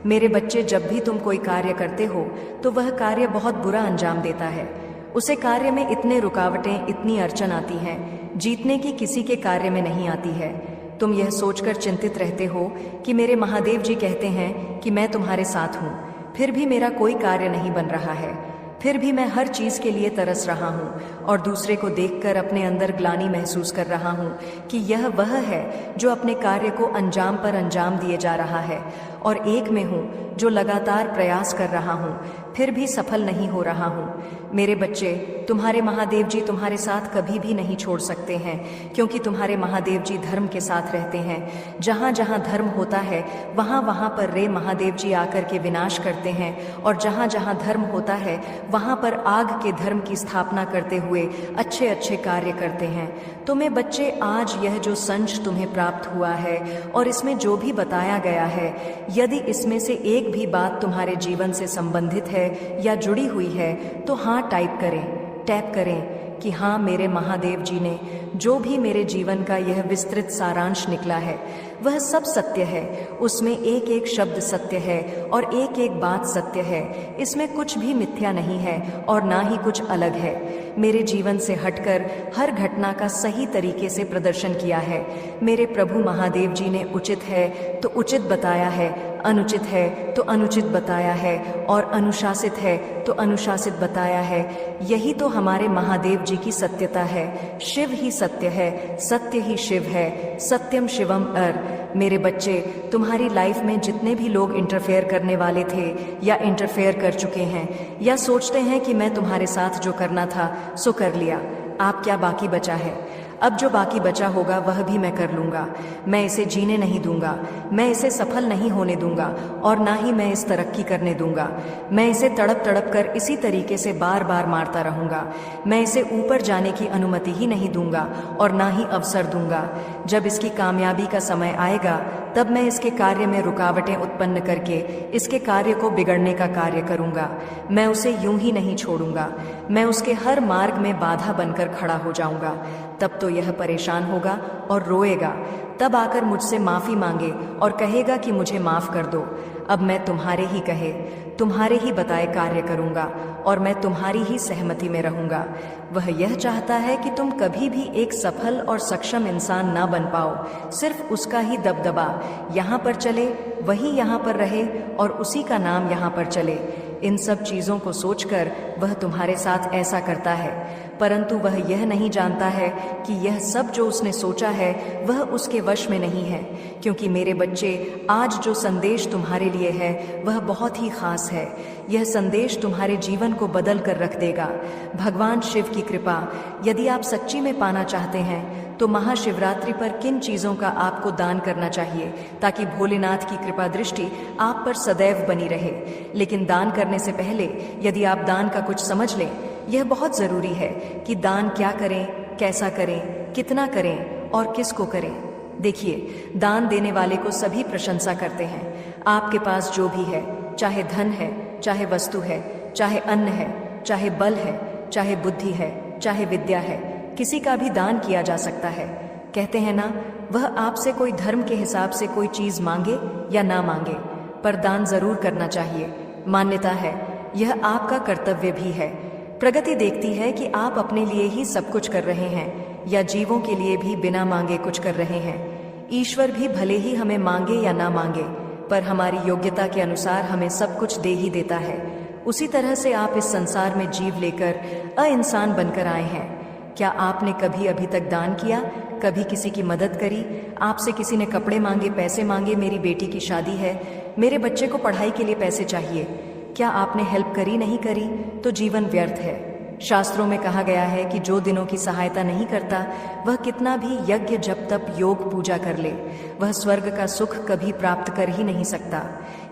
मेरे बच्चे, जब भी तुम कोई कार्य करते हो तो वह कार्य बहुत बुरा अंजाम देता है। उसे कार्य में इतने रुकावटें, इतनी अड़चन आती हैं, जीतने की किसी के कार्य में नहीं आती है। तुम यह सोचकर चिंतित रहते हो कि मेरे महादेव जी कहते हैं कि मैं तुम्हारे साथ हूँ, फिर भी मेरा कोई कार्य नहीं बन रहा है, फिर भी मैं हर चीज के लिए तरस रहा हूँ और दूसरे को देखकर अपने अंदर ग्लानि महसूस कर रहा हूँ कि यह वह है जो अपने कार्य को अंजाम पर अंजाम दिए जा रहा है और एक में हूँ जो लगातार प्रयास कर रहा हूँ, फिर भी सफल नहीं हो रहा हूँ। मेरे बच्चे, तुम्हारे महादेव जी तुम्हारे साथ कभी भी नहीं छोड़ सकते हैं, क्योंकि तुम्हारे महादेव जी धर्म के साथ रहते हैं। जहाँ जहाँ धर्म होता है वहाँ वहाँ पर रे महादेव जी आकर के विनाश करते हैं और जहाँ जहाँ धर्म होता है वहाँ पर आग के धर्म की स्थापना करते हुए अच्छे अच्छे कार्य करते हैं। तो मैं बच्चे, आज यह जो संच तुम्हें प्राप्त हुआ है और इसमें जो भी बताया गया है, यदि इसमें से एक भी बात तुम्हारे जीवन से संबंधित है या जुड़ी हुई है तो हाँ टाइप करें, टैप करें कि हाँ, मेरे महादेव जी ने जो भी मेरे जीवन का यह विस्तृत सारांश निकला है वह सब सत्य है। उसमें एक एक शब्द सत्य है और एक एक बात सत्य है। इसमें कुछ भी मिथ्या नहीं है और ना ही कुछ अलग है। मेरे जीवन से हटकर हर घटना का सही तरीके से प्रदर्शन किया है। मेरे प्रभु महादेव जी ने उचित है तो उचित बताया है, अनुचित है तो अनुचित बताया है और अनुशासित है तो अनुशासित बताया है। यही तो हमारे महादेव जी की सत्यता है। शिव ही सत्य है, सत्य ही शिव है, सत्यम शिवम अर। मेरे बच्चे, तुम्हारी लाइफ में जितने भी लोग इंटरफेयर करने वाले थे या इंटरफेयर कर चुके हैं या सोचते हैं कि मैं तुम्हारे साथ जो करना था सो कर लिया, आप क्या बाकी बचा है? अब जो बाकी बचा होगा वह भी मैं कर लूंगा। मैं इसे जीने नहीं दूंगा, मैं इसे सफल नहीं होने दूंगा और ना ही मैं इस तरक्की करने दूंगा। मैं इसे तड़प तड़प कर इसी तरीके से बार बार मारता रहूंगा। मैं इसे ऊपर जाने की अनुमति ही नहीं दूंगा और ना ही अवसर दूंगा। जब इसकी कामयाबी का समय आएगा तब मैं इसके कार्य में रुकावटें उत्पन्न करके इसके कार्य को बिगड़ने का कार्य करूंगा। मैं उसे यूं ही नहीं छोड़ूंगा, मैं उसके हर मार्ग में बाधा बनकर खड़ा हो जाऊंगा। तब तो यह परेशान होगा और रोएगा, तब आकर मुझसे माफी मांगे और कहेगा कि मुझे माफ कर दो। अब मैं तुम्हारे ही कहे, तुम्हारे ही बताए कार्य करूंगा और मैं तुम्हारी ही सहमति में रहूंगा। वह यह चाहता है कि तुम कभी भी एक सफल और सक्षम इंसान ना बन पाओ। सिर्फ उसका ही दबदबा यहाँ पर चले, वही यहाँ पर रहे और उसी का नाम यहाँ पर चले। इन सब चीजों को सोचकर वह तुम्हारे साथ ऐसा करता है, परंतु वह यह नहीं जानता है कि यह सब जो उसने सोचा है वह उसके वश में नहीं है। क्योंकि मेरे बच्चे, आज जो संदेश तुम्हारे लिए है वह बहुत ही खास है। यह संदेश तुम्हारे जीवन को बदल कर रख देगा। भगवान शिव की कृपा यदि आप सच्ची में पाना चाहते हैं तो महाशिवरात्रि पर किन चीजों का आपको दान करना चाहिए ताकि भोलेनाथ की कृपा दृष्टि आप पर सदैव बनी रहे। लेकिन दान करने से पहले यदि आप दान का कुछ समझ लें, यह बहुत जरूरी है कि दान क्या करें, कैसा करें, कितना करें और किसको करें। देखिए, दान देने वाले को सभी प्रशंसा करते हैं। आपके पास जो भी है, चाहे धन है, चाहे वस्तु है, चाहे अन्न है, चाहे बल है, चाहे बुद्धि है, चाहे विद्या है, किसी का भी दान किया जा सकता है। कहते हैं ना, वह आपसे कोई धर्म के हिसाब से कोई चीज मांगे या ना मांगे, पर दान जरूर करना चाहिए। मान्यता है, यह आपका कर्तव्य भी है। प्रगति देखती है कि आप अपने लिए ही सब कुछ कर रहे हैं या जीवों के लिए भी बिना मांगे कुछ कर रहे हैं। ईश्वर भी भले ही हमें मांगे या ना मांगे, पर हमारी योग्यता के अनुसार हमें सब कुछ दे ही देता है। उसी तरह से आप इस संसार में जीव लेकर इंसान बनकर आए हैं। क्या आपने कभी अभी तक दान किया, कभी किसी की मदद करी? आपसे किसी ने कपड़े मांगे, पैसे मांगे, मेरी बेटी की शादी है, मेरे बच्चे को पढ़ाई के लिए पैसे चाहिए, क्या आपने हेल्प करी? नहीं करी तो जीवन व्यर्थ है। शास्त्रों में कहा गया है कि जो दिनों की सहायता नहीं करता वह कितना भी यज्ञ जप तप योग पूजा कर ले, वह स्वर्ग का सुख कभी प्राप्त कर ही नहीं सकता।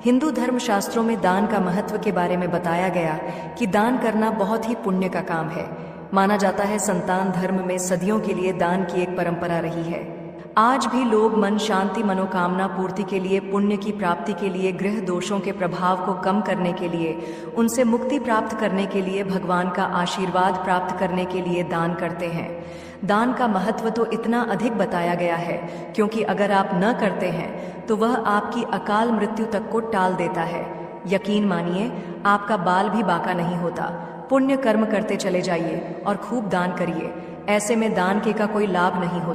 हिंदू धर्म शास्त्रों में दान का महत्व के बारे में बताया गया कि दान करना बहुत ही पुण्य का काम है। माना जाता है संतान धर्म में सदियों के लिए दान की एक परंपरा रही है। आज भी लोग मन शांति, मनोकामना पूर्ति के लिए, पुण्य की प्राप्ति के लिए, गृह दोषों के प्रभाव को कम करने के लिए, उनसे मुक्ति प्राप्त करने के लिए, भगवान का आशीर्वाद प्राप्त करने के लिए दान करते हैं। दान का महत्व तो इतना अधिक बताया गया है क्योंकि अगर आप न करते हैं तो वह आपकी अकाल मृत्यु तक को टाल देता है। यकीन मानिए, आपका बाल भी बाका नहीं होता। पुण्य कर्म करते चले जाइए और खूब दान करिए। ऐसे में दान के का कोई लाभ नहीं होता।